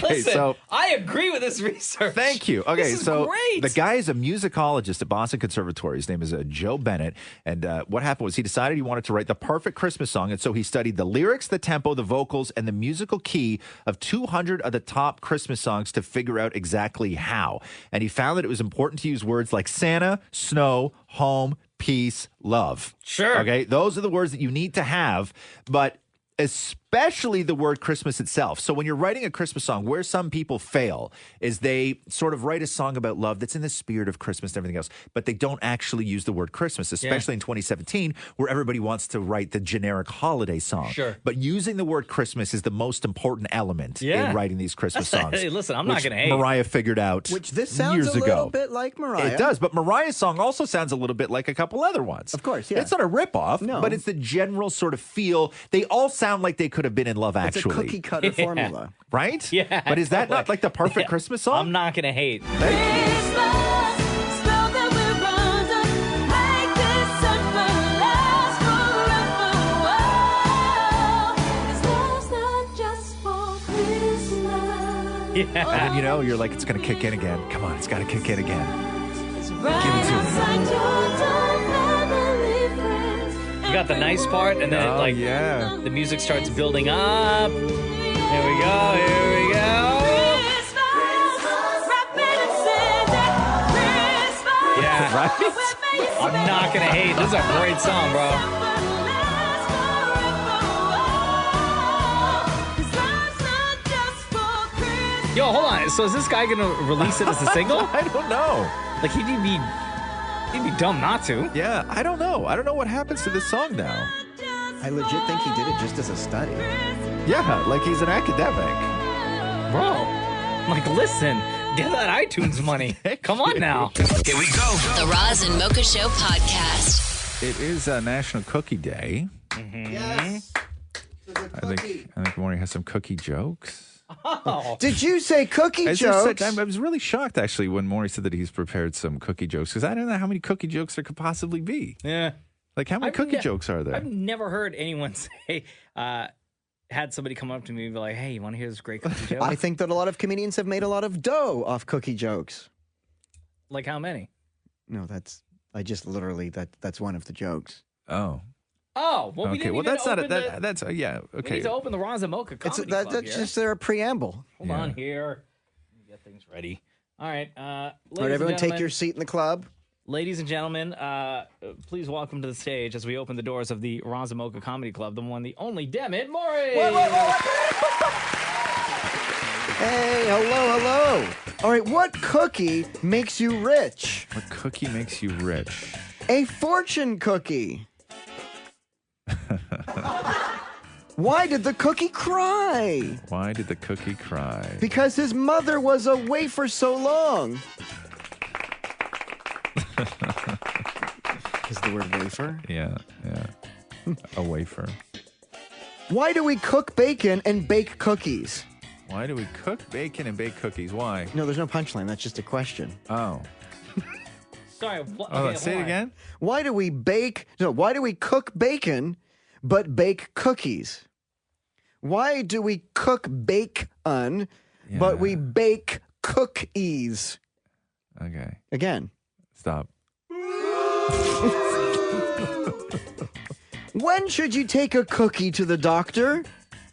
Listen, so I agree with this research. Thank you. Okay, this is so great. the guy is a musicologist at Boston Conservatory. His name is Joe Bennett. And what happened was he decided he wanted to write the perfect Christmas song. And so he studied the lyrics, the tempo, the vocals, and the musical key of 200 of the top Christmas songs to figure out exactly how. And he found that it was important to use words like Santa, snow, home, peace, love. Sure. Okay, those are the words that you need to have. But especially the word Christmas itself. So when you're writing a Christmas song, where some people fail is they sort of write a song about love that's in the spirit of Christmas and everything else, but they don't actually use the word Christmas, especially in 2017, where everybody wants to write the generic holiday song. Sure. But using the word Christmas is the most important element in writing these Christmas songs. Hey, listen, I'm not going to hate. Mariah figured out Which this sounds years a little ago. bit like Mariah. It does, but Mariah's song also sounds a little bit like a couple other ones. Of course, yeah. It's not a ripoff, No. but it's the general sort of feel. They all sound like they could have been in love, It's actually. a cookie cutter formula. Right? Yeah. But is that not like the perfect Christmas song? I'm not going to hate. Yeah. And then, you know, you're like, it's going to kick in again. Come on, it's got to kick in again. Give it to me. You got the nice part, and then the music starts building up. Here we go. Here we go. Yeah. Right? I'm not going to hate. This is a great song, bro. Yo, hold on. So is this guy going to release it as a single? I don't know. Like, he'd be dumb not to. Yeah, I don't know. I don't know what happens to this song now. I legit think he did it just as a study. Yeah, like he's an academic. Bro, like, listen, get that iTunes money. Come on now. Here we go. The Roz and Mocha Show podcast. It is National Cookie Day. Yes. I think Maury has some cookie jokes. Oh. Did you say cookie As jokes? I was really shocked, actually, when Maury said that he's prepared some cookie jokes, because I don't know how many cookie jokes there could possibly be. Yeah. Like, how many cookie jokes are there? I've never heard anyone say, had somebody come up to me and be like, hey, you want to hear this great cookie joke? I think that a lot of comedians have made a lot of dough off cookie jokes. Like, how many? No, that's one of the jokes. Oh. Oh, well, we Okay, didn't well, even that's not open it. That's yeah, We okay. need to open the Roz and Mocha Comedy Club That's here. just their preamble. Hold on here. Let me get things ready. All right. All right, everyone take your seat in the club. Ladies and gentlemen, please welcome to the stage as we open the doors of the Roz and Mocha Comedy Club, the one, the only, Demet Maury. Hey, hello. All right, what cookie makes you rich? What cookie makes you rich? A fortune cookie. Why did the cookie cry? Why did the cookie cry? Because his mother was away for so long. Is the word wafer? Yeah. A wafer. Why do we cook bacon and bake cookies? Why do we cook bacon and bake cookies? Why? No, there's no punchline. That's just a question. Oh. Sorry. Say it again. Why do we cook bacon but bake cookies? Why do we cook bacon but we bake cookies? Okay. Again. Stop. When should you take a cookie to the doctor?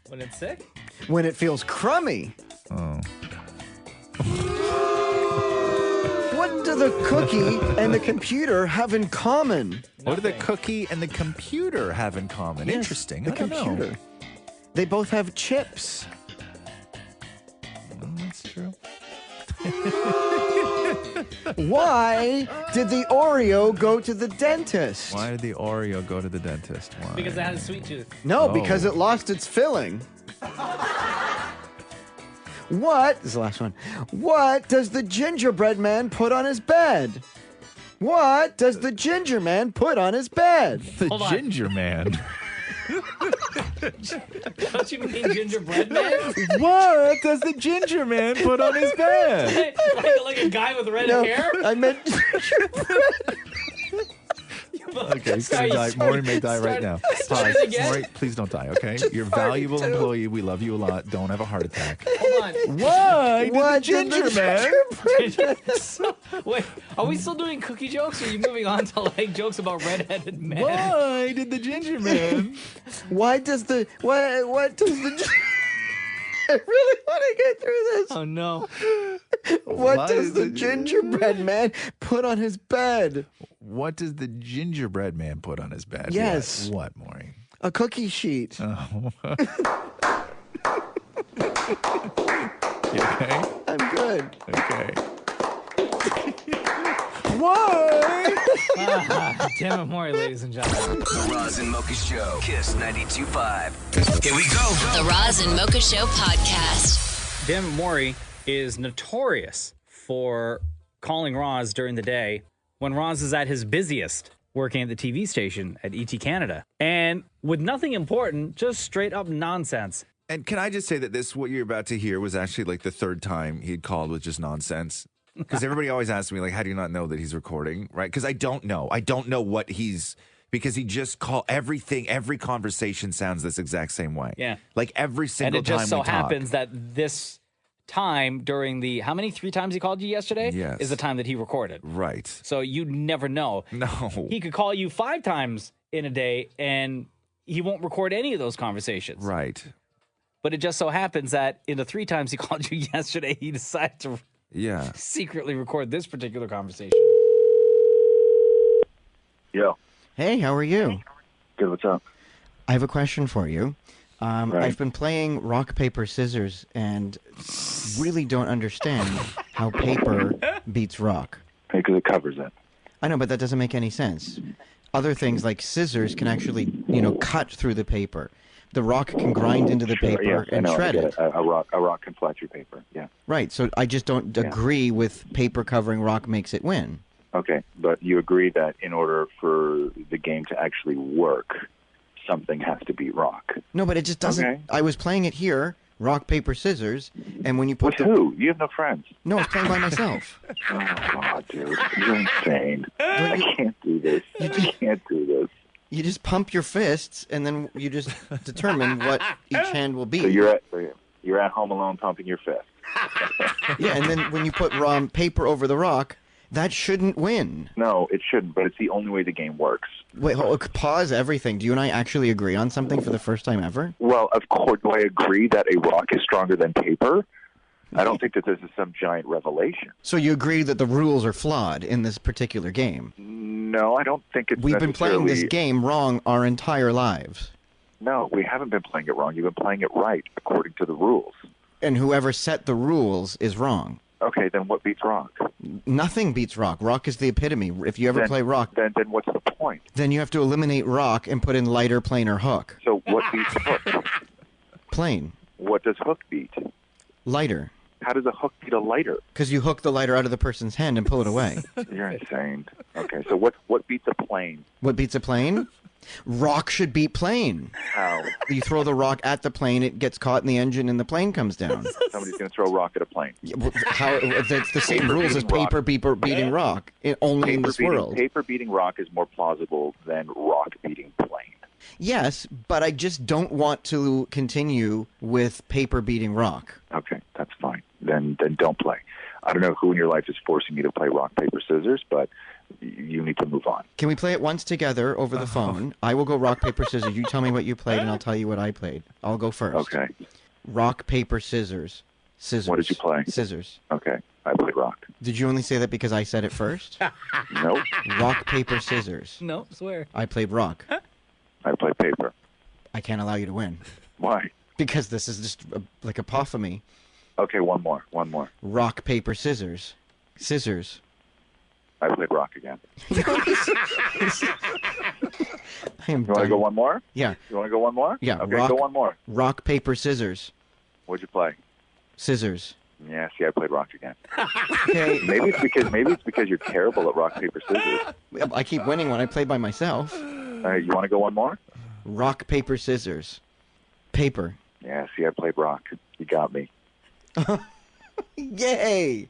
When it's sick? When it feels crummy. Oh. What do the cookie and the computer have in common? What do the cookie and the computer have in common? Yes, Interesting. The I don't computer. know. They both have chips. That's true. Why did the Oreo go to the dentist? Why did the Oreo go to the dentist? Why? Because it had a sweet tooth. No, Oh. because it lost its filling. What? This is the last one. What does the gingerbread man put on his bed? What does the ginger man put on his bed? The ginger man. Don't you mean gingerbread man? What does the ginger man put on his bed? like a guy with red No, hair? I meant Okay, he's gonna die. Maury may die right now. Pause. again? Maury, please don't die, okay? You're a valuable employee. We love you a lot. Don't have a heart attack. Hold on. Why did the What did ginger the man? Wait, are we still doing cookie jokes, or are you moving on to like jokes about redheaded men? Why did the ginger man? Why does the what does the I really want to get through this. Oh no. What Why does is the it- gingerbread man put on his bed? What does the gingerbread man put on his bed? Yes. What, Maury? A cookie sheet. Oh. You okay? I'm good. Okay. Why? Damn it, Maury, ladies and gentlemen. The Roz and Mocha Show. Kiss 92.5. Here we go. The Roz and Mocha Show podcast. Damn it, Maury is notorious for calling Roz during the day when Roz is at his busiest, working at the TV station at ET Canada. And with nothing important, just straight up nonsense. And can I just say that what you're about to hear was actually like the third time he'd called with just nonsense? Because everybody always asks me, like, how do you not know that he's recording, right? Because I don't know. I don't know what because he just every conversation sounds this exact same way. Yeah. Like every single And it just time so we talk. happens that this time during the, how many, 3 times he called you yesterday? Yes. Is the time that he recorded. Right. So you never know. No. He could call you 5 times in a day and he won't record any of those conversations. Right. But it just so happens that in the 3 times he called you yesterday, he decided to secretly record this particular conversation. Yo. Hey, how are you? Good, what's up? I have a question for you. I've been playing rock, paper, scissors and really don't understand how paper beats rock. Because it covers it. I know, but that doesn't make any sense. Other things like scissors can actually, cut through the paper. The rock can grind into the paper yes, and I know, shred I get it. A rock can flat your paper, yeah. Right, so I just don't agree with paper covering rock makes it win. Okay, but you agree that in order for the game to actually work, something has to beat rock. No, but it just doesn't. Okay. I was playing it here, rock, paper, scissors, and when you put With who? You have no friends. No, I was playing by myself. Oh, God, dude. You're insane. I can't do this. I can't do this. You just pump your fists, and then you just determine what each hand will be. So you're at home alone pumping your fist. Yeah, and then when you put paper over the rock, that shouldn't win. No, it shouldn't, but it's the only way the game works. Wait, pause everything. Do you and I actually agree on something for the first time ever? Well, of course, do I agree that a rock is stronger than paper? I don't think that this is some giant revelation. So you agree that the rules are flawed in this particular game? No, I don't think it's We've been playing this necessarily- game wrong our entire lives. No, we haven't been playing it wrong. You've been playing it right, according to the rules. And whoever set the rules is wrong. Okay, then what beats rock? Nothing beats rock. Rock is the epitome. If you ever play rock, Then what's the point? then you have to eliminate rock and put in lighter, plainer hook. So what beats hook? Plain. What does hook beat? Lighter. How does a hook beat a lighter? Because you hook the lighter out of the person's hand and pull it away. You're insane. Okay, so what beats a plane? What beats a plane? Rock should beat plane. How? You throw the rock at the plane, it gets caught in the engine, and the plane comes down. Somebody's going to throw a rock at a plane. How? It's the same rules as paper beating rock, only in this world. Paper beating rock is more plausible than rock beating plane. Yes, but I just don't want to continue with paper beating rock. Okay, that's fine. Then don't play. I don't know who in your life is forcing you to play rock, paper, scissors, but you need to move on. Can we play it once together over the phone? I will go rock, paper, scissors. You tell me what you played, and I'll tell you what I played. I'll go first. Okay. Rock, paper, scissors. Scissors. What did you play? Scissors. Okay, I played rock. Did you only say that because I said it first? Nope. Rock, paper, scissors. No, swear. I played rock. I played paper. I can't allow you to win. Why? Because this is just like apophony. Okay, one more. Rock, paper, scissors. Scissors. I played rock again. I am You want to go one more? Yeah. You want to go one more? Yeah. Okay, rock, go one more. Rock, paper, scissors. What'd you play? Scissors. Yeah, see, I played rock again. Okay. Maybe it's because you're terrible at rock, paper, scissors. I keep winning when I play by myself. You want to go one more? Rock, paper, scissors. Paper. Yeah, see, I played rock. You got me. Yay!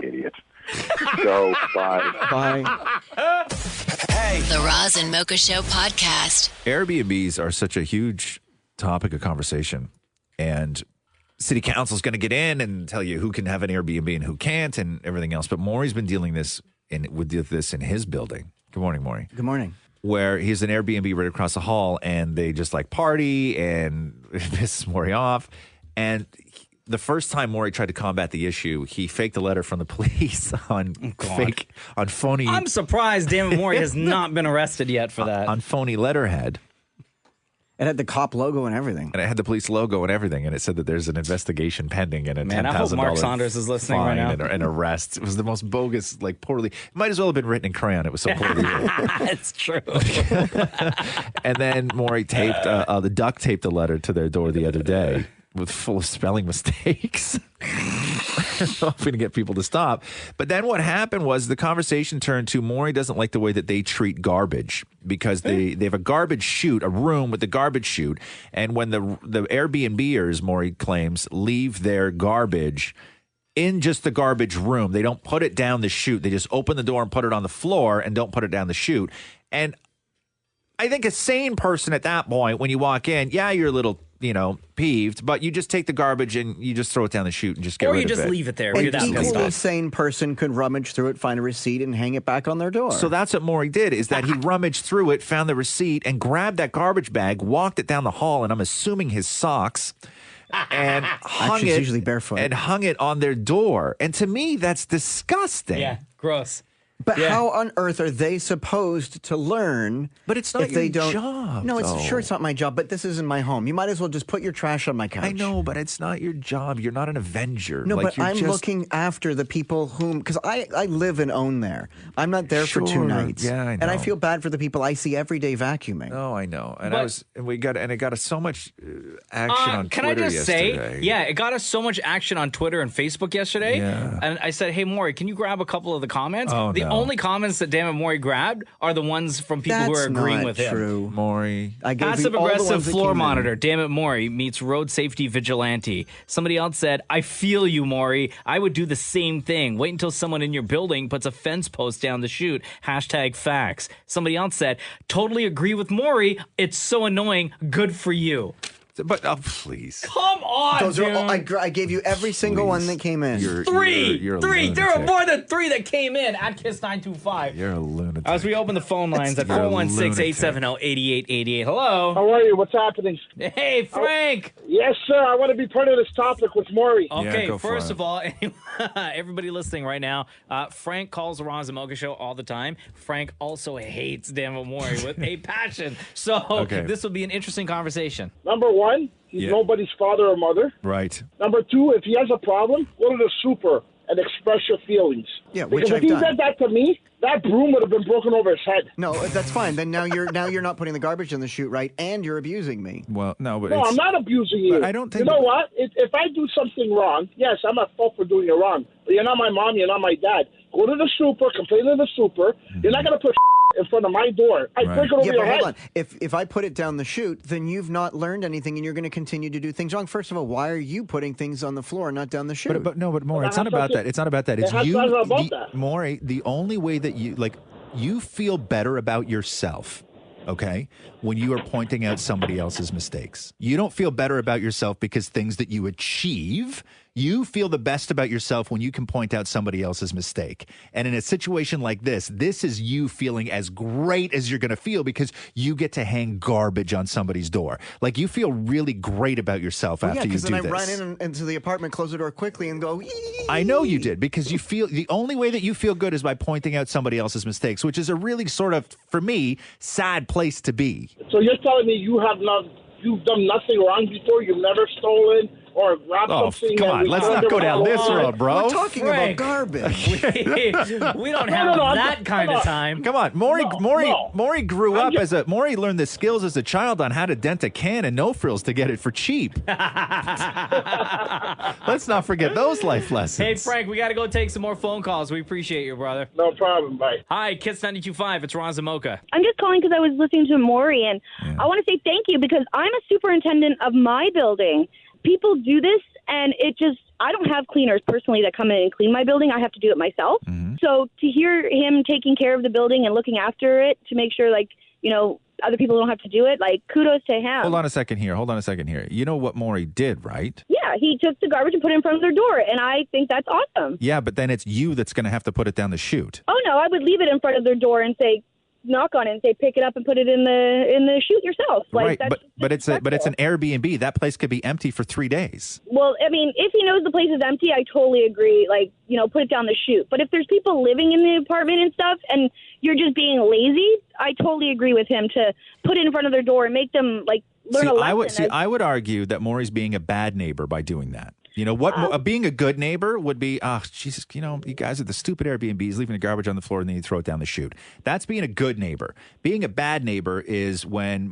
Idiot. So, bye. Bye. The Roz and Mocha Show podcast. Airbnbs are such a huge topic of conversation, and city council is going to get in and tell you who can have an Airbnb and who can't and everything else. But Maury's been dealing with this in his building. Good morning, Maury. Good morning. Where he's an Airbnb right across the hall, and they just like party, and it pisses Maury off. And the first time Maury tried to combat the issue, he faked a letter from the police on phony. I'm surprised Damon Maury has not been arrested yet for that. On phony letterhead. It had the cop logo and everything. And it had the police logo and everything. And it said that there's an investigation pending and a $10,000 I hope Mark Saunders is listening right now. And arrest. It was the most bogus, like poorly. It might as well have been written in crayon. It was so poorly written. It's true. And then Maury taped, the duct taped the letter to their door the other day with full of spelling mistakes. Hoping to get people to stop. But then what happened was the conversation turned to Maury doesn't like the way that they treat garbage because they have a garbage chute, a room with the garbage chute. And when the Airbnbers, Maury claims, leave their garbage in just the garbage room, they don't put it down the chute. They just open the door and put it on the floor and don't put it down the chute. And I think a sane person at that point, when you walk in, yeah, you're a little, peeved, but you just take the garbage and you just throw it down the chute and just get rid of it. Or you just leave it there. An equally sane person could rummage through it, find a receipt, and hang it back on their door. So that's what Maury did, is that he rummaged through it, found the receipt, and grabbed that garbage bag, walked it down the hall, and I'm assuming his socks, and hung Actually, it it's usually barefoot. and hung it on their door. And to me, that's disgusting. Yeah, gross. But how on earth are they supposed to learn? But it's not if they your don't, job, No, though. it's not my job. But this isn't my home. You might as well just put your trash on my couch. I know, but it's not your job. You're not an Avenger. No, Like, but you're I'm just- looking after the people because I live and own there. I'm not there for 2 Sure. nights. Yeah, I And I know. feel bad for the people I see every day vacuuming. Oh, I know. And But- it got us so much action on Can Twitter I just yesterday. say, it got us so much action on Twitter and Facebook yesterday. Yeah. And I said, hey, Maury, can you grab a couple of the comments? Oh, the no. only comments that Damon Maury grabbed are the ones from people who are That's agreeing not with him. true. Maury. I gave Passive you all the aggressive ones that floor came in. monitor. Damn it, Maury meets road safety vigilante. Somebody else said, I feel you, Maury. I would do the same thing. Wait until someone in your building puts a fence post down the chute. #facts. Somebody else said, totally agree with Maury. It's so annoying. Good for you. But please. Come on, Those are all, dude. I gave you every single one that came in. Three. You're a There are lunatic. more than 3 that came in at Kiss925. You're a lunatic. As we open the phone lines at You're a 416-870-8888. Hello. How are you? What's happening? Hey, Frank. Yes, sir. I want to be part of this topic with Maury. Okay, go for first it. of all, everybody listening right now, Frank calls the Roz and Mocha Show all the time. Frank also hates Damon Maury with a passion. So Okay. this will be an interesting conversation. Number one, he's nobody's father or mother. Right. Number two, if he has a problem, go to the super and express your feelings. Yeah, which because if I've he done. said that to me, that broom would have been broken over his head. No, that's fine. Then now you're not putting the garbage in the chute right, and you're abusing me. Well, no, but No, it's, I'm not abusing you. but I don't think You know what? If I do something wrong, yes, I'm at fault for doing it wrong. But you're not my mom. You're not my dad. Go to the super. Complain to the super. You're not going to put in front of my door. I break it over Yeah, your but head. hold on. If I put it down the chute, then you've not learned anything, and you're going to continue to do things wrong. First of all, why are you putting things on the floor and not down the chute? But Maury, it's not about that. It's not about that. It's Maury, the only way that you feel better about yourself, okay, when you are pointing out somebody else's mistakes. You don't feel better about yourself because things that you achieve. You feel the best about yourself when you can point out somebody else's mistake. And in a situation like this is you feeling as great as you're going to feel because you get to hang garbage on somebody's door. Like, you feel really great about yourself after you do this. Yeah, because then I run into the apartment, close the door quickly, and go, I know you did, because you feel the only way that you feel good is by pointing out somebody else's mistakes, which is a really sort of, for me, sad place to be. So you're telling me you've done nothing wrong before? You've never stolen or robbed something? Come on, let's not go down this road, bro. We're talking about garbage. We don't have that kind of time. Come on, Maury grew up Maury learned the skills as a child on how to dent a can and no frills to get it for cheap. Let's not forget those life lessons. Hey, Frank, we got to go take some more phone calls. We appreciate you, brother. No problem. Bye. Hi, Kiss 92.5. It's Roz Mocha. I'm just calling because I was listening to Maury, and I want to say thank you because I'm a superintendent of my building. People do this, and I don't have cleaners personally that come in and clean my building. I have to do it myself. So to hear him taking care of the building and looking after it to make sure, other people don't have to do it, kudos to him. Hold on a second here. You know what Maury did, right? Yeah, he took the garbage and put it in front of their door, and I think that's awesome. Yeah, but then it's you that's going to have to put it down the chute. Oh, no, I would leave it in front of their door and say, knock on it and say, pick it up and put it in the chute yourself. Right, but it's an Airbnb. That place could be empty for 3 days. Well, I mean, if he knows the place is empty, I totally agree. Put it down the chute. But if there's people living in the apartment and stuff, and you're just being lazy, I totally agree with him to put it in front of their door and make them learn a lesson. I would argue that Maury's being a bad neighbor by doing that. You know what? Being a good neighbor would be, Jesus, you guys are the stupid Airbnbs leaving the garbage on the floor and then you throw it down the chute. That's being a good neighbor. Being a bad neighbor is when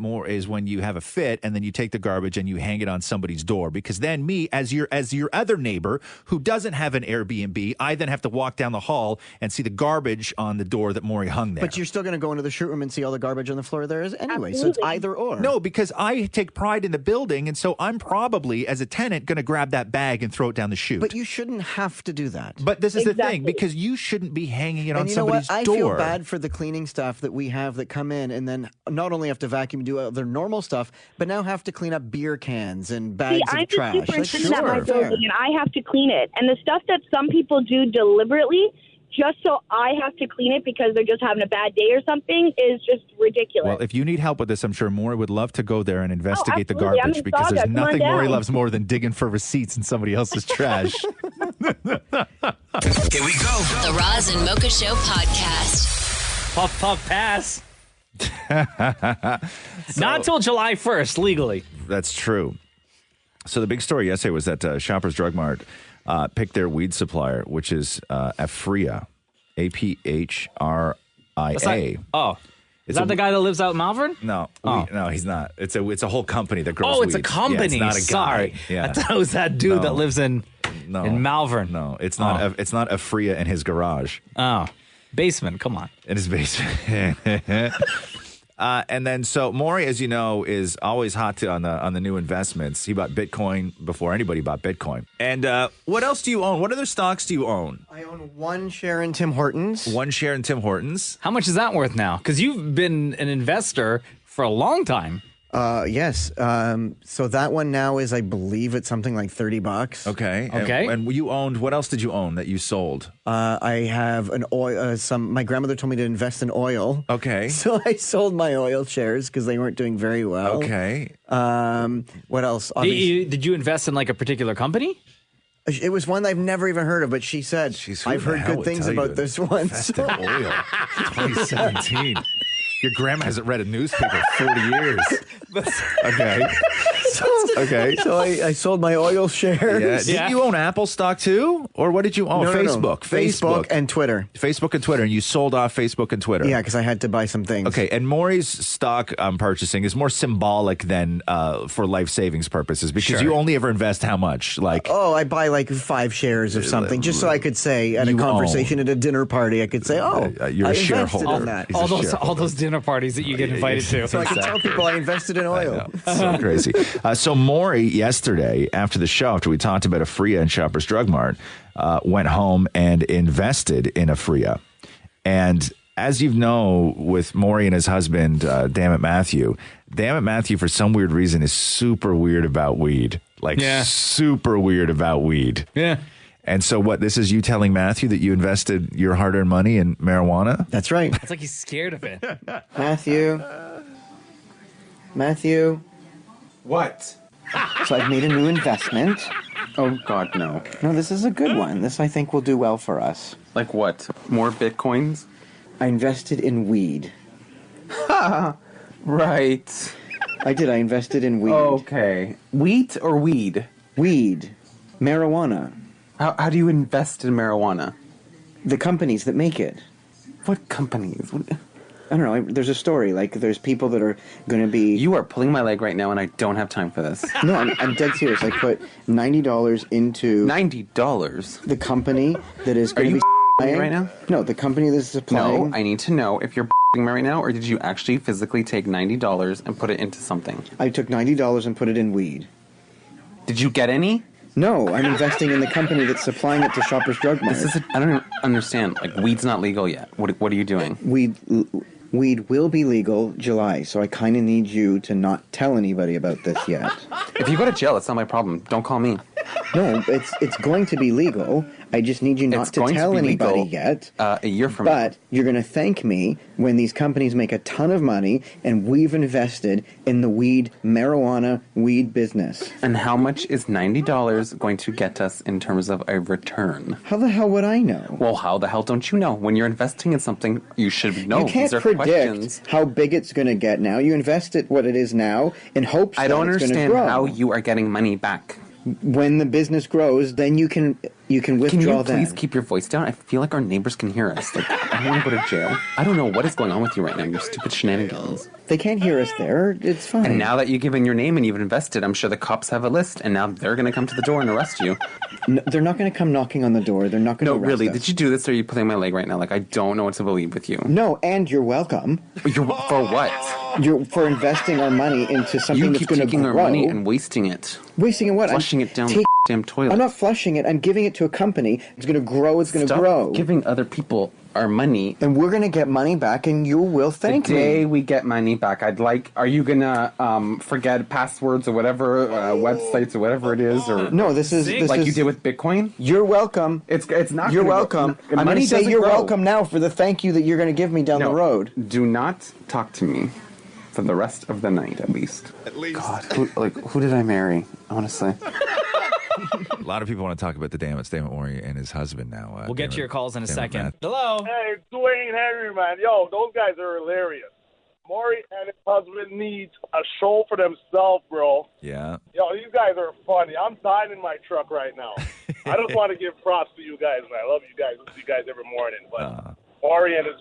you have a fit and then you take the garbage and you hang it on somebody's door. Because then me, as your other neighbor who doesn't have an Airbnb, I then have to walk down the hall and see the garbage on the door that Maury hung there. But you're still going to go into the chute room and see all the garbage on the floor there is anyway. Absolutely. So it's either or. No, because I take pride in the building, and so I'm probably, as a tenant, going to grab that bag and throw it down the chute. But you shouldn't have to do that. But this is the thing, because you shouldn't be hanging it on somebody's door. I feel bad for the cleaning staff that we have that come in and then not only have to vacuum and do their normal stuff, but now have to clean up beer cans and bags of trash. I'm the superintendent at my building, and I have to clean it. And the stuff that some people do deliberately, just so I have to clean it because they're just having a bad day or something, is just ridiculous. Well, if you need help with this, I'm sure Maury would love to go there and investigate the absolutely. garbage, because there's Come on nothing down. Maury loves more than digging for receipts in somebody else's trash. Here we go. The Roz and Mocha Show podcast. Puff, puff, pass. Not till July 1st, legally. That's true. So the big story yesterday was that Shoppers Drug Mart picked their weed supplier, which is Afria, APHRIA. Is that the guy that lives out in Malvern? No, Oh. no, he's not. It's a whole company that grows. Oh, it's a weeds. company. Yeah, it's not a guy. Sorry. Yeah. I thought it was that dude that lives in Malvern. No, it's not. It's not Afria in his garage. Oh, basement. Come on. In his basement. And then, so Maury, as you know, is always hot on the new investments. He bought Bitcoin before anybody bought Bitcoin. And what else do you own? What other stocks do you own? I own one share in Tim Hortons. One share in Tim Hortons. How much is that worth now? Because you've been an investor for a long time. Yes. So that one now is, I believe it's something like $30. Okay. Okay. And you owned, what else did you own that you sold? I have an oil, my grandmother told me to invest in oil. Okay. So I sold my oil shares because they weren't doing very well. Okay. What else? Did you invest in like a particular company? It was one I've never even heard of, but she said, I've heard good things about this one. Invest in oil. 2017. Your grandma hasn't read a newspaper in 40 years. Okay. Okay. So I sold my oil shares. Yeah. Didn't you own Apple stock too? Or what did you own? No. Facebook and Twitter. Facebook and Twitter. And you sold off Facebook and Twitter. Yeah, because I had to buy some things. Okay. And Maury's stock purchasing is more symbolic than for life savings purposes because you only ever invest how much? Like, I buy like 5 shares of something just so I could say at a conversation at a dinner party, I could say, you're a shareholder. On that. All those dinner parties that you get invited to. So I can tell people I invested in oil. So crazy. So Maury yesterday after the show, after we talked about Afria and Shoppers Drug Mart, went home and invested in Afria. And as you know, with Maury and his husband, Dammit Matthew, for some weird reason, is super weird about weed. Super weird about weed. Yeah. And so this is you telling Matthew that you invested your hard-earned money in marijuana? That's right. It's like he's scared of it. Matthew. What? So I've made a new investment. Oh, God, no. No, this is a good one. This, I think, will do well for us. Like what? More Bitcoins? I invested in weed. Right. I did. I invested in weed. Okay. Wheat or weed? Weed. Marijuana. How do you invest in marijuana? The companies that make it. What companies? I don't know. There's a story. Like, there's people that are going to be... You are pulling my leg right now, and I don't have time for this. No, I'm dead serious. I put $90 into... $90? The company that is going to be... me right now? No, the company that is supplying... No, I need to know if you're me right now, or did you actually physically take $90 and put it into something? I took $90 and put it in weed. Did you get any? No, I'm investing in the company that's supplying it to Shoppers Drug Mart. I don't even understand. Like, weed's not legal yet. What are you doing? Weed will be legal July, so I kind of need you to not tell anybody about this yet. If you go to jail, it's not my problem. Don't call me. No, it's going to be legal. I just need you not to tell anybody yet. A year from now. But you're going to thank me when these companies make a ton of money and we've invested in the marijuana weed business. And how much is $90 going to get us in terms of a return? How the hell would I know? Well, how the hell don't you know? When you're investing in something, you should know. You can't These are predict questions. how big it's going to get now. You invest it what it is now in hopes that I don't it's going to understand grow. how you are getting money back. When the business grows, then you can withdraw Can you that. please keep your voice down? I feel like our neighbors can hear us. Like, I don't want to go to jail. I don't know what is going on with you right now. Your stupid shenanigans. They can't hear us there. It's fine. And now that you've given your name and you've invested, I'm sure the cops have a list, and now they're going to come to the door and arrest you. No, they're not going to come knocking on the door. They're not going to arrest really. us. Did you do this, or are you pulling my leg right now? Like, I don't know what to believe with you. No, and you're welcome. For what? You're for investing our money into something that's going to grow. You keep taking our money and wasting it. Wasting it what? Flushing it down the damn toilet. I'm not flushing it. I'm giving it to a company. It's going to grow. It's going to grow. Stop giving other people our money. And we're going to get money back, and you will thank me. The day we get money back, are you going to forget passwords or whatever, websites or whatever it is? Or no, this is you did with Bitcoin? You're welcome. It's not. You're welcome. I'm going to say you're welcome now for the thank you that you're going to give me down the road. Do not talk to me for the rest of the night, at least. God, who did I marry? Honestly. A lot of people want to talk about the Dammit Maury and his husband now. We'll get to your calls in a second. Hello. Hey, Dwayne Henry, man. Yo, those guys are hilarious. Maury and his husband needs a show for themselves, bro. Yeah. Yo, these guys are funny. I'm dying in my truck right now. I just want to give props to you guys, man. I love you guys. I see you guys every morning. But Maury and his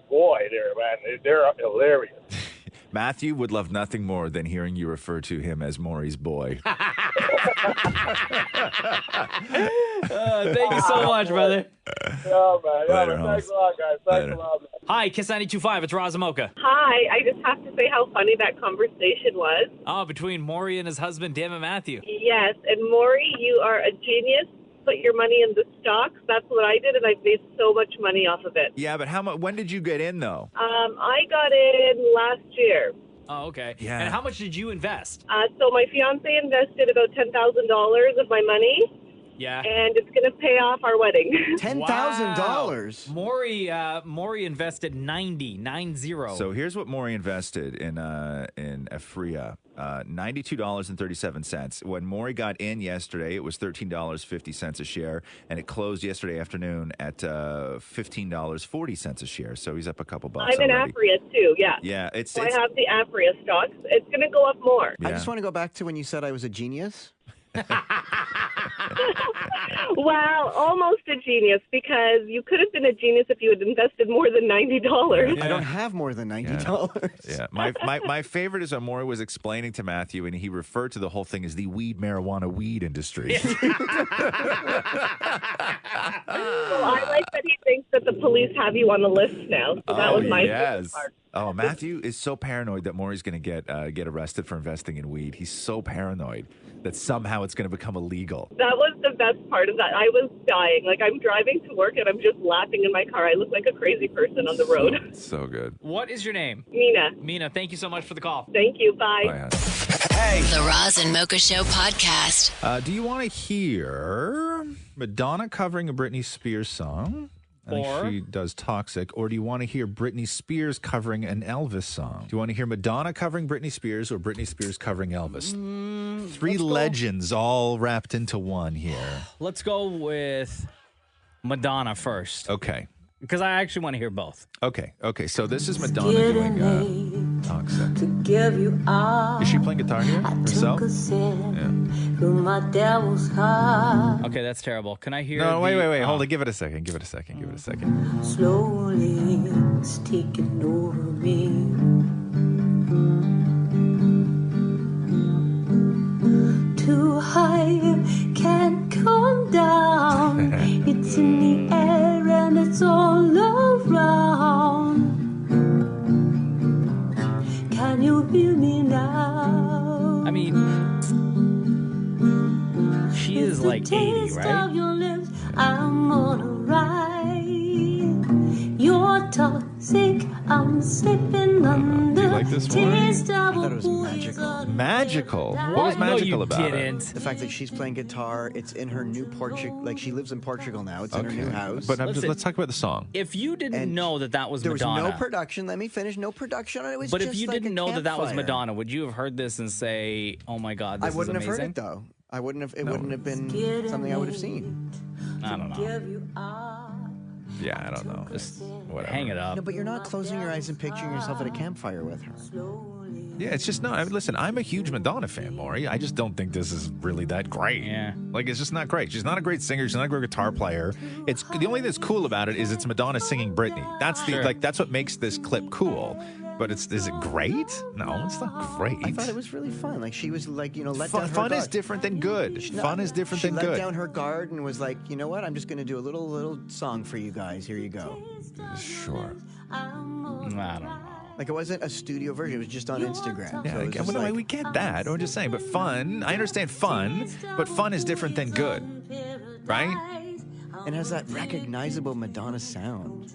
boy there, man, they're hilarious. Matthew would love nothing more than hearing you refer to him as Maury's boy. Thank you so much, brother. Yeah, man. Later, thanks a lot, guys. Thanks a lot, man. Hi, Kiss 92.5. It's Roz Mocha. Hi. I just have to say how funny that conversation was. Oh, between Maury and his husband, Dammit Matthew. Yes. And Maury, you are a genius. Put your money in the stocks. That's what I did, and I've made so much money off of it. Yeah, but how much? When did you get in, though? I got in last year. Oh, okay. Yeah. And how much did you invest? So my fiance invested about $10,000 of my money, Yeah. And it's going to pay off our wedding. $10,000. Maury invested 90. So here's what Maury invested in Afria. $92.37. When Maury got in yesterday, it was $13.50 a share, and it closed yesterday afternoon at $15.40 a share. So he's up a couple bucks. I'm in already. Afria too, yeah. Yeah, So I have the Afria stocks. It's going to go up more. I just want to go back to when you said I was a genius. Well, almost a genius, because you could have been a genius if you had invested more than $90. I don't have more than $90. Yeah, my favorite is when Maury was explaining to Matthew, and he referred to the whole thing as the weed industry. Well, I like that he thinks that the police have you on the list now. So that was my favorite part. Oh, Matthew is so paranoid that Maury's going to get arrested for investing in weed. He's so paranoid that somehow it's going to become illegal. That was the best part of that. I was dying. Like, I'm driving to work and I'm just laughing in my car. I look like a crazy person on the road. So good. What is your name? Mina. Mina, thank you so much for the call. Thank you. Bye. Hey. The Roz and Mocha Show podcast. Do you want to hear Madonna covering a Britney Spears song? I think she does Toxic. Or do you want to hear Britney Spears covering an Elvis song? Do you want to hear Madonna covering Britney Spears or Britney Spears covering Elvis? Three legends all wrapped into one here. Let's go with Madonna first. Okay. Because I actually want to hear both. Okay. So this is Madonna doing Toxic. To give you all. Is she playing guitar here herself? Through my devil's heart. Okay, that's terrible. Can I hear? No, wait. Hold it. Give it a second. Slowly it's taking over me. Too high, can't come down. It's in the air and it's all around. Can you feel me now? I mean, she is like 80, right? Your lips, I'm on a ride. You're toxic, I'm slipping under. You like this one? I thought it was magical. Magical? What was magical about it? The fact that she's playing guitar, it's in her new Portugal. Like, she lives in Portugal now. It's in her new house. But let's talk about the song. If you didn't know that was there Madonna. There was no production. Let me finish. No production. It was but just if you like didn't a know that was campfire. Madonna, would you have heard this and say, oh my God, this I wouldn't is have amazing? heard it, though. I wouldn't have. It wouldn't have been something I would have seen. I don't know. Yeah, I don't know. Just whatever. hang it up. No, but you're not closing your eyes and picturing yourself at a campfire with her. Yeah, it's just not. Listen, I'm a huge Madonna fan, Maury. I just don't think this is really that great. Yeah. Like, it's just not great. She's not a great singer. She's not a great guitar player. It's the only thing that's cool about it is it's Madonna singing Britney. That's that's what makes this clip cool. But is it great? No, it's not great. I thought it was really fun. Like, she was like, let down her guard. Fun is different than good. Fun is different than good. She let down her guard and was like, you know what? I'm just going to do a little song for you guys. Here you go. Sure. I don't know. Like, it wasn't a studio version. It was just on Instagram. Yeah, So we get that. I'm just saying, but fun. I understand fun, but fun is different than good, right? And has that recognizable Madonna sound.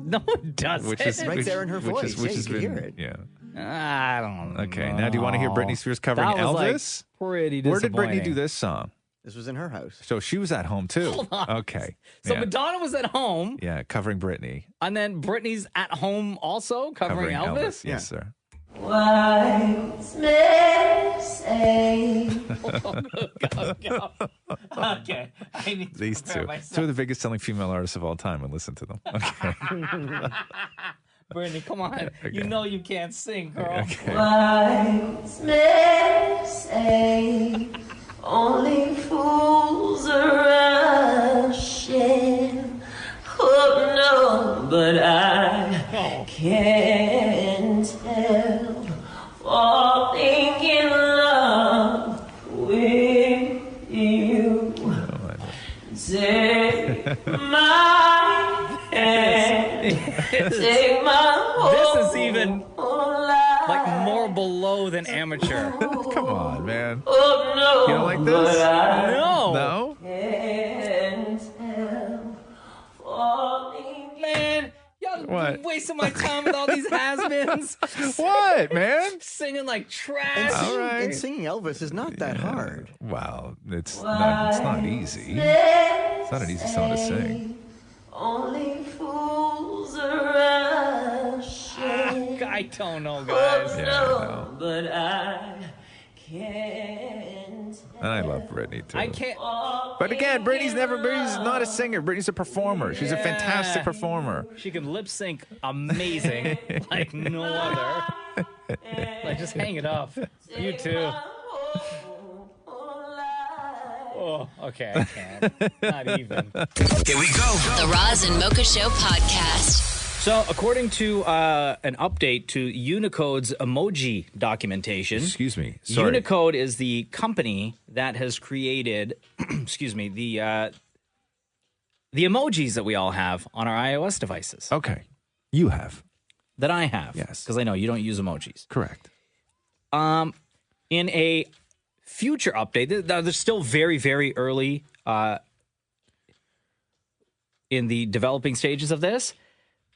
No, it doesn't. Which is right there in her voice. You can hear it. Yeah. I don't know. Okay, now do you want to hear Britney Spears covering That was, Elvis? Pretty Where did disappointing. Britney do this song? This was in her house. So she was at home too. Hold on. Okay. So yeah. Madonna was at home. Yeah, covering Britney. And then Britney's at home also covering Elvis? Yes, sir. What's missing? Okay. I need to These prepare two. myself. Two of the biggest selling female artists of all time, and listen to them. Okay. Brittany, come on. You know you can't sing, girl. What's missing? Only fools are rushing. Oh no, but I can't help falling in love with you. Take my hand, take my whole This is even like more below than amateur. Come on, man. Oh no, You don't like this? No. No? can't help falling. Man, What? I'm wasting my time with all these has-beens. What, man? Singing like trash. And singing Elvis is not that hard. Wow, it's not easy. It's not an easy song to sing. Only fools rush. I don't know, guys. Yeah, I know. But I can't. And I love Britney too. I can't. But again, Britney's not a singer. Britney's a performer. She's a fantastic performer. She can lip sync amazing like no other. Like, just hang it up. You too. Oh, okay, I can't. Not even. Here we go. The Roz and Mocha Show podcast. So, according to an update to Unicode's emoji documentation, excuse me, sorry. Unicode is the company that has created, excuse me, the emojis that we all have on our iOS devices. Okay, you have. That I have. Yes, because I know you don't use emojis. Correct. In a future update, they're still very, very early in the developing stages of this.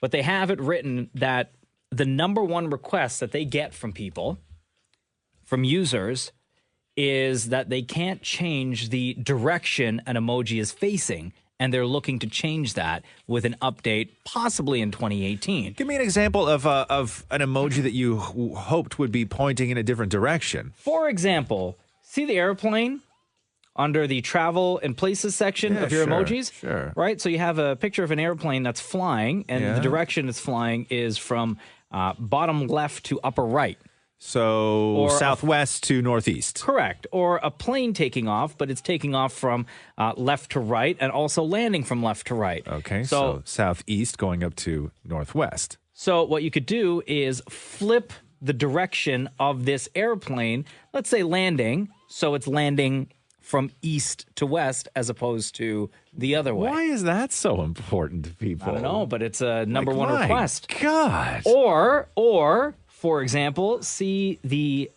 But they have it written that the number one request that they get from people, from users, is that they can't change the direction an emoji is facing. And they're looking to change that with an update, possibly in 2018. Give me an example of an emoji that you hoped would be pointing in a different direction. For example, see the airplane? Under the travel and places section of your emojis. Sure. Right? So you have a picture of an airplane that's flying, and the direction it's flying is from bottom left to upper right. So Or southwest to northeast. Correct. Or a plane taking off, but it's taking off from left to right and also landing from left to right. Okay, so southeast going up to northwest. So what you could do is flip the direction of this airplane, let's say landing, so it's landing from east to west as opposed to the other way. Why is that so important to people? I don't know, but it's a number one my request. God. Or, for example, see the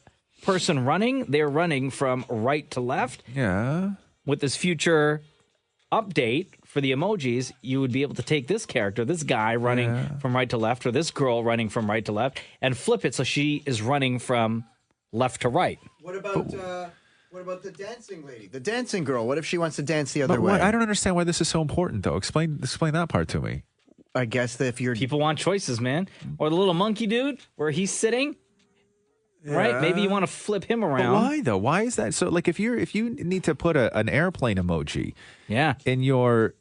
person running. They're running from right to left. Yeah. With this future update for the emojis, you would be able to take this character, this guy running from right to left, or this girl running from right to left, and flip it so she is running from left to right. What about the dancing lady? The dancing girl. What if she wants to dance the other way? I don't understand why this is so important, though. Explain that part to me. I guess that if you're... People want choices, man. Or the little monkey dude where he's sitting, right? Maybe you want to flip him around. But why, though? Why is that? So, like, if you need to put an airplane emoji in your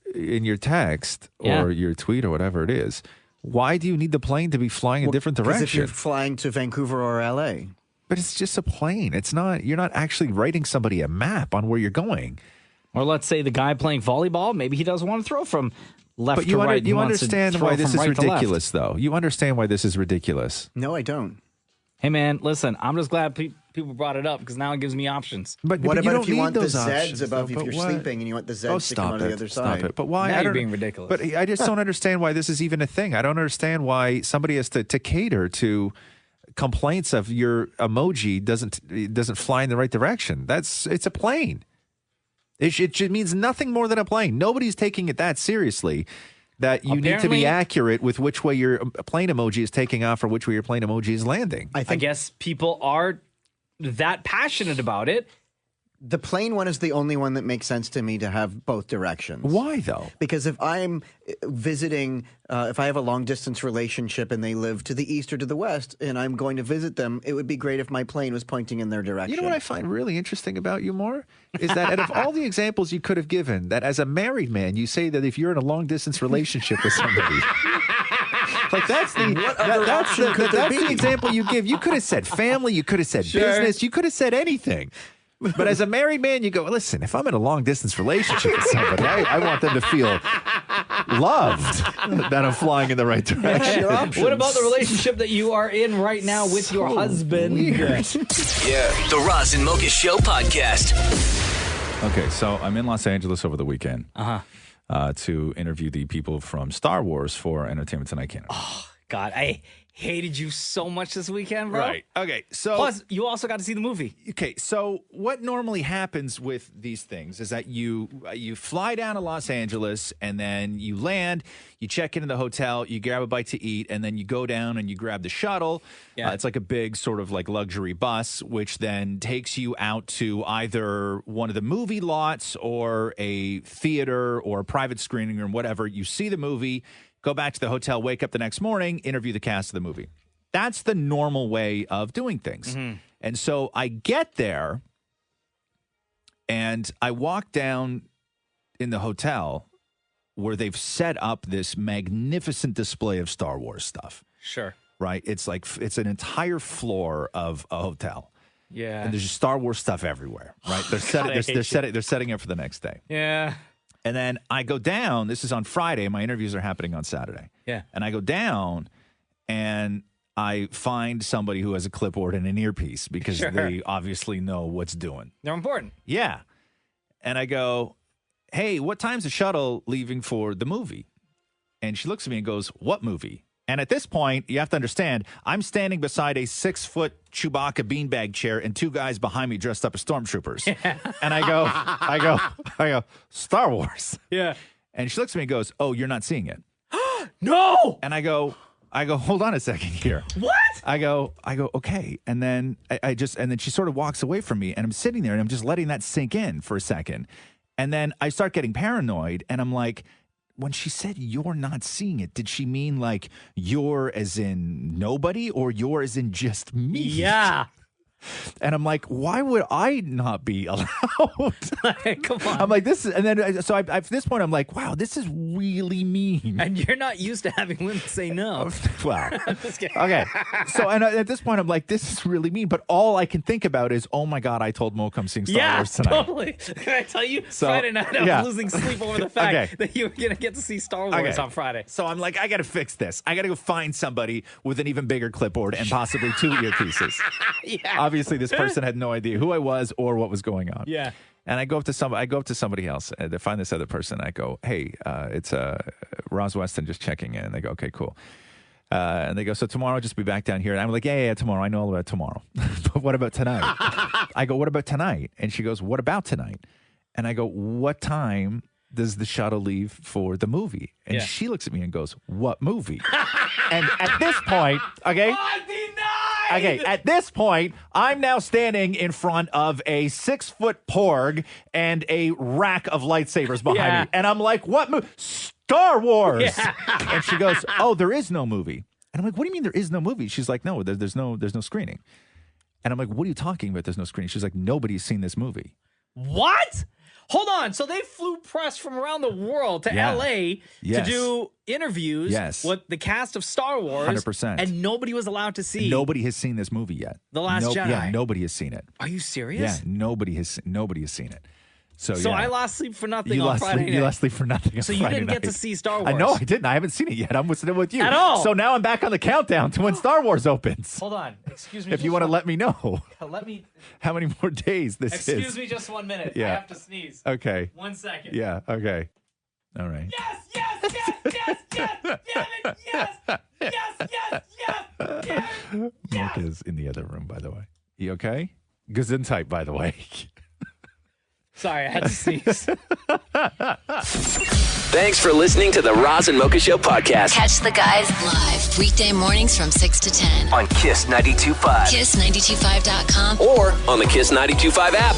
text or your tweet or whatever it is, why do you need the plane to be flying in a different direction? Because if you're flying to Vancouver or L.A., but it's just a plane. It's not. You're not actually writing somebody a map on where you're going. Or let's say the guy playing volleyball, maybe he doesn't want to throw from left to right. You understand why this is ridiculous, though. You understand why this is ridiculous. No, I don't. Hey, man, listen, I'm just glad people brought it up because now it gives me options. But what about if you want the Zs above if you're sleeping and you want the Zs to come out of the other side? Stop it. But why? Now you're being ridiculous. But I just don't understand why this is even a thing. I don't understand why somebody has to cater to complaints of your emoji doesn't fly in the right direction. It's a plane. It means nothing more than a plane. Nobody's taking it that seriously that you need to be accurate with which way your plane emoji is taking off or which way your plane emoji is landing. I guess people are that passionate about it. The plane one is the only one that makes sense to me to have both directions. Why, though? Because if I'm visiting, if I have a long-distance relationship and they live to the east or to the west, and I'm going to visit them, it would be great if my plane was pointing in their direction. You know what I find really interesting about you, more? Is that out of all the examples you could have given, that as a married man, you say that if you're in a long-distance relationship with somebody... Like that's the example you give. You could have said family, you could have said business, you could have said anything. But as a married man, you go, listen, if I'm in a long-distance relationship with somebody, I want them to feel loved that I'm flying in the right direction. What about the relationship that you are in right now with your husband? Yeah, the Roz and Mocha Show podcast. Okay, so I'm in Los Angeles over the weekend to interview the people from Star Wars for Entertainment Tonight Canada. God, I hated you so much this weekend, bro. Right. Okay. So plus, you also got to see the movie. Okay. So what normally happens with these things is that you fly down to Los Angeles and then you land, you check into the hotel, you grab a bite to eat, and then you go down and you grab the shuttle. Yeah. It's like a big sort of like luxury bus, which then takes you out to either one of the movie lots or a theater or a private screening or whatever. You see the movie, go back to the hotel, wake up the next morning, interview the cast of the movie. That's the normal way of doing things. Mm-hmm. And so I get there and I walk down in the hotel where they've set up this magnificent display of Star Wars stuff. Sure. Right? It's like it's an entire floor of a hotel. Yeah. And there's just Star Wars stuff everywhere, right? They're setting up for the next day. Yeah. And then I go down. This is on Friday. My interviews are happening on Saturday. Yeah. And I go down and I find somebody who has a clipboard and an earpiece because Sure. they obviously know what's doing. They're important. Yeah. And I go, hey, what time's the shuttle leaving for the movie? And she looks at me and goes, what movie? And at this point, you have to understand, I'm standing beside a 6-foot Chewbacca beanbag chair and two guys behind me dressed up as stormtroopers. And I go, Star Wars. Yeah. And she looks at me and goes, oh, you're not seeing it. No. And I go, hold on a second here. What? I go, okay. And then and then she sort of walks away from me and I'm sitting there and I'm just letting that sink in for a second. And then I start getting paranoid and I'm like, when she said you're not seeing it, did she mean like you're as in nobody or you're as in just me? Yeah. And I'm like, why would I not be allowed? Come on. I'm like, this is, and then so at this point, I'm like, wow, this is really mean. And you're not used to having women say no. Wow. I'm just kidding. Okay. So, and at this point, I'm like, this is really mean. But all I can think about is, oh my God, I told Mocha I'm seeing Star Wars tonight. Totally. Can I tell you, So, Friday night I yeah. was losing sleep over the fact Okay. that you were going to get to see Star Wars on Friday. So I'm like, I got to fix this. I got to go find somebody with an even bigger clipboard and possibly 2 earpieces. Yeah. Obviously, this person had no idea who I was or what was going on. Yeah. And I go up to somebody else and I find this other person. I go, hey, it's Roz Weston just checking in. And they go, okay, cool. And they go, so tomorrow I'll just be back down here. And I'm like, yeah, tomorrow. I know all about tomorrow. But what about tonight? I go, what about tonight? And she goes, what about tonight? And I go, what time does the shuttle leave for the movie? And Yeah. she looks at me and goes, what movie? And at this point, okay. Okay, at this point, I'm now standing in front of a 6-foot porg and a rack of lightsabers behind Yeah. me. And I'm like, what movie? Star Wars. Yeah. And she goes, oh, there is no movie. And I'm like, what do you mean there is no movie? She's like, no, there's no screening. And I'm like, what are you talking about? There's no screening. She's like, nobody's seen this movie. What? Hold on. So they flew press from around the world to Yeah. LA Yes. to do interviews Yes. with the cast of Star Wars. 100%. And nobody was allowed to see. Nobody has seen this movie yet. The Last Jedi. Yeah, nobody has seen it. Are you serious? Yeah, nobody has seen it. So So yeah. I lost sleep for nothing You on lost Friday sleep, night. you lost sleep for nothing on So you Friday didn't get to night. see Star Wars. I know, I didn't. I haven't seen it yet. I'm sitting with you. At all. So now I'm back on the countdown to when Star Wars opens. Hold on. Excuse me. If you want to let me know Let me. how many more days this is. Excuse me just 1 minute. Yeah. I have to sneeze. Okay. 1 second. Yeah, okay. All right. Mocha's in the other room, by the way. You okay? Gesundheit, by the way. Sorry, I had to sneeze. Thanks for listening to the Roz and Mocha Show podcast Catch the guys live weekday mornings from 6 to 10. on Kiss 92.5 Kiss925.com. or on the Kiss 92.5 app.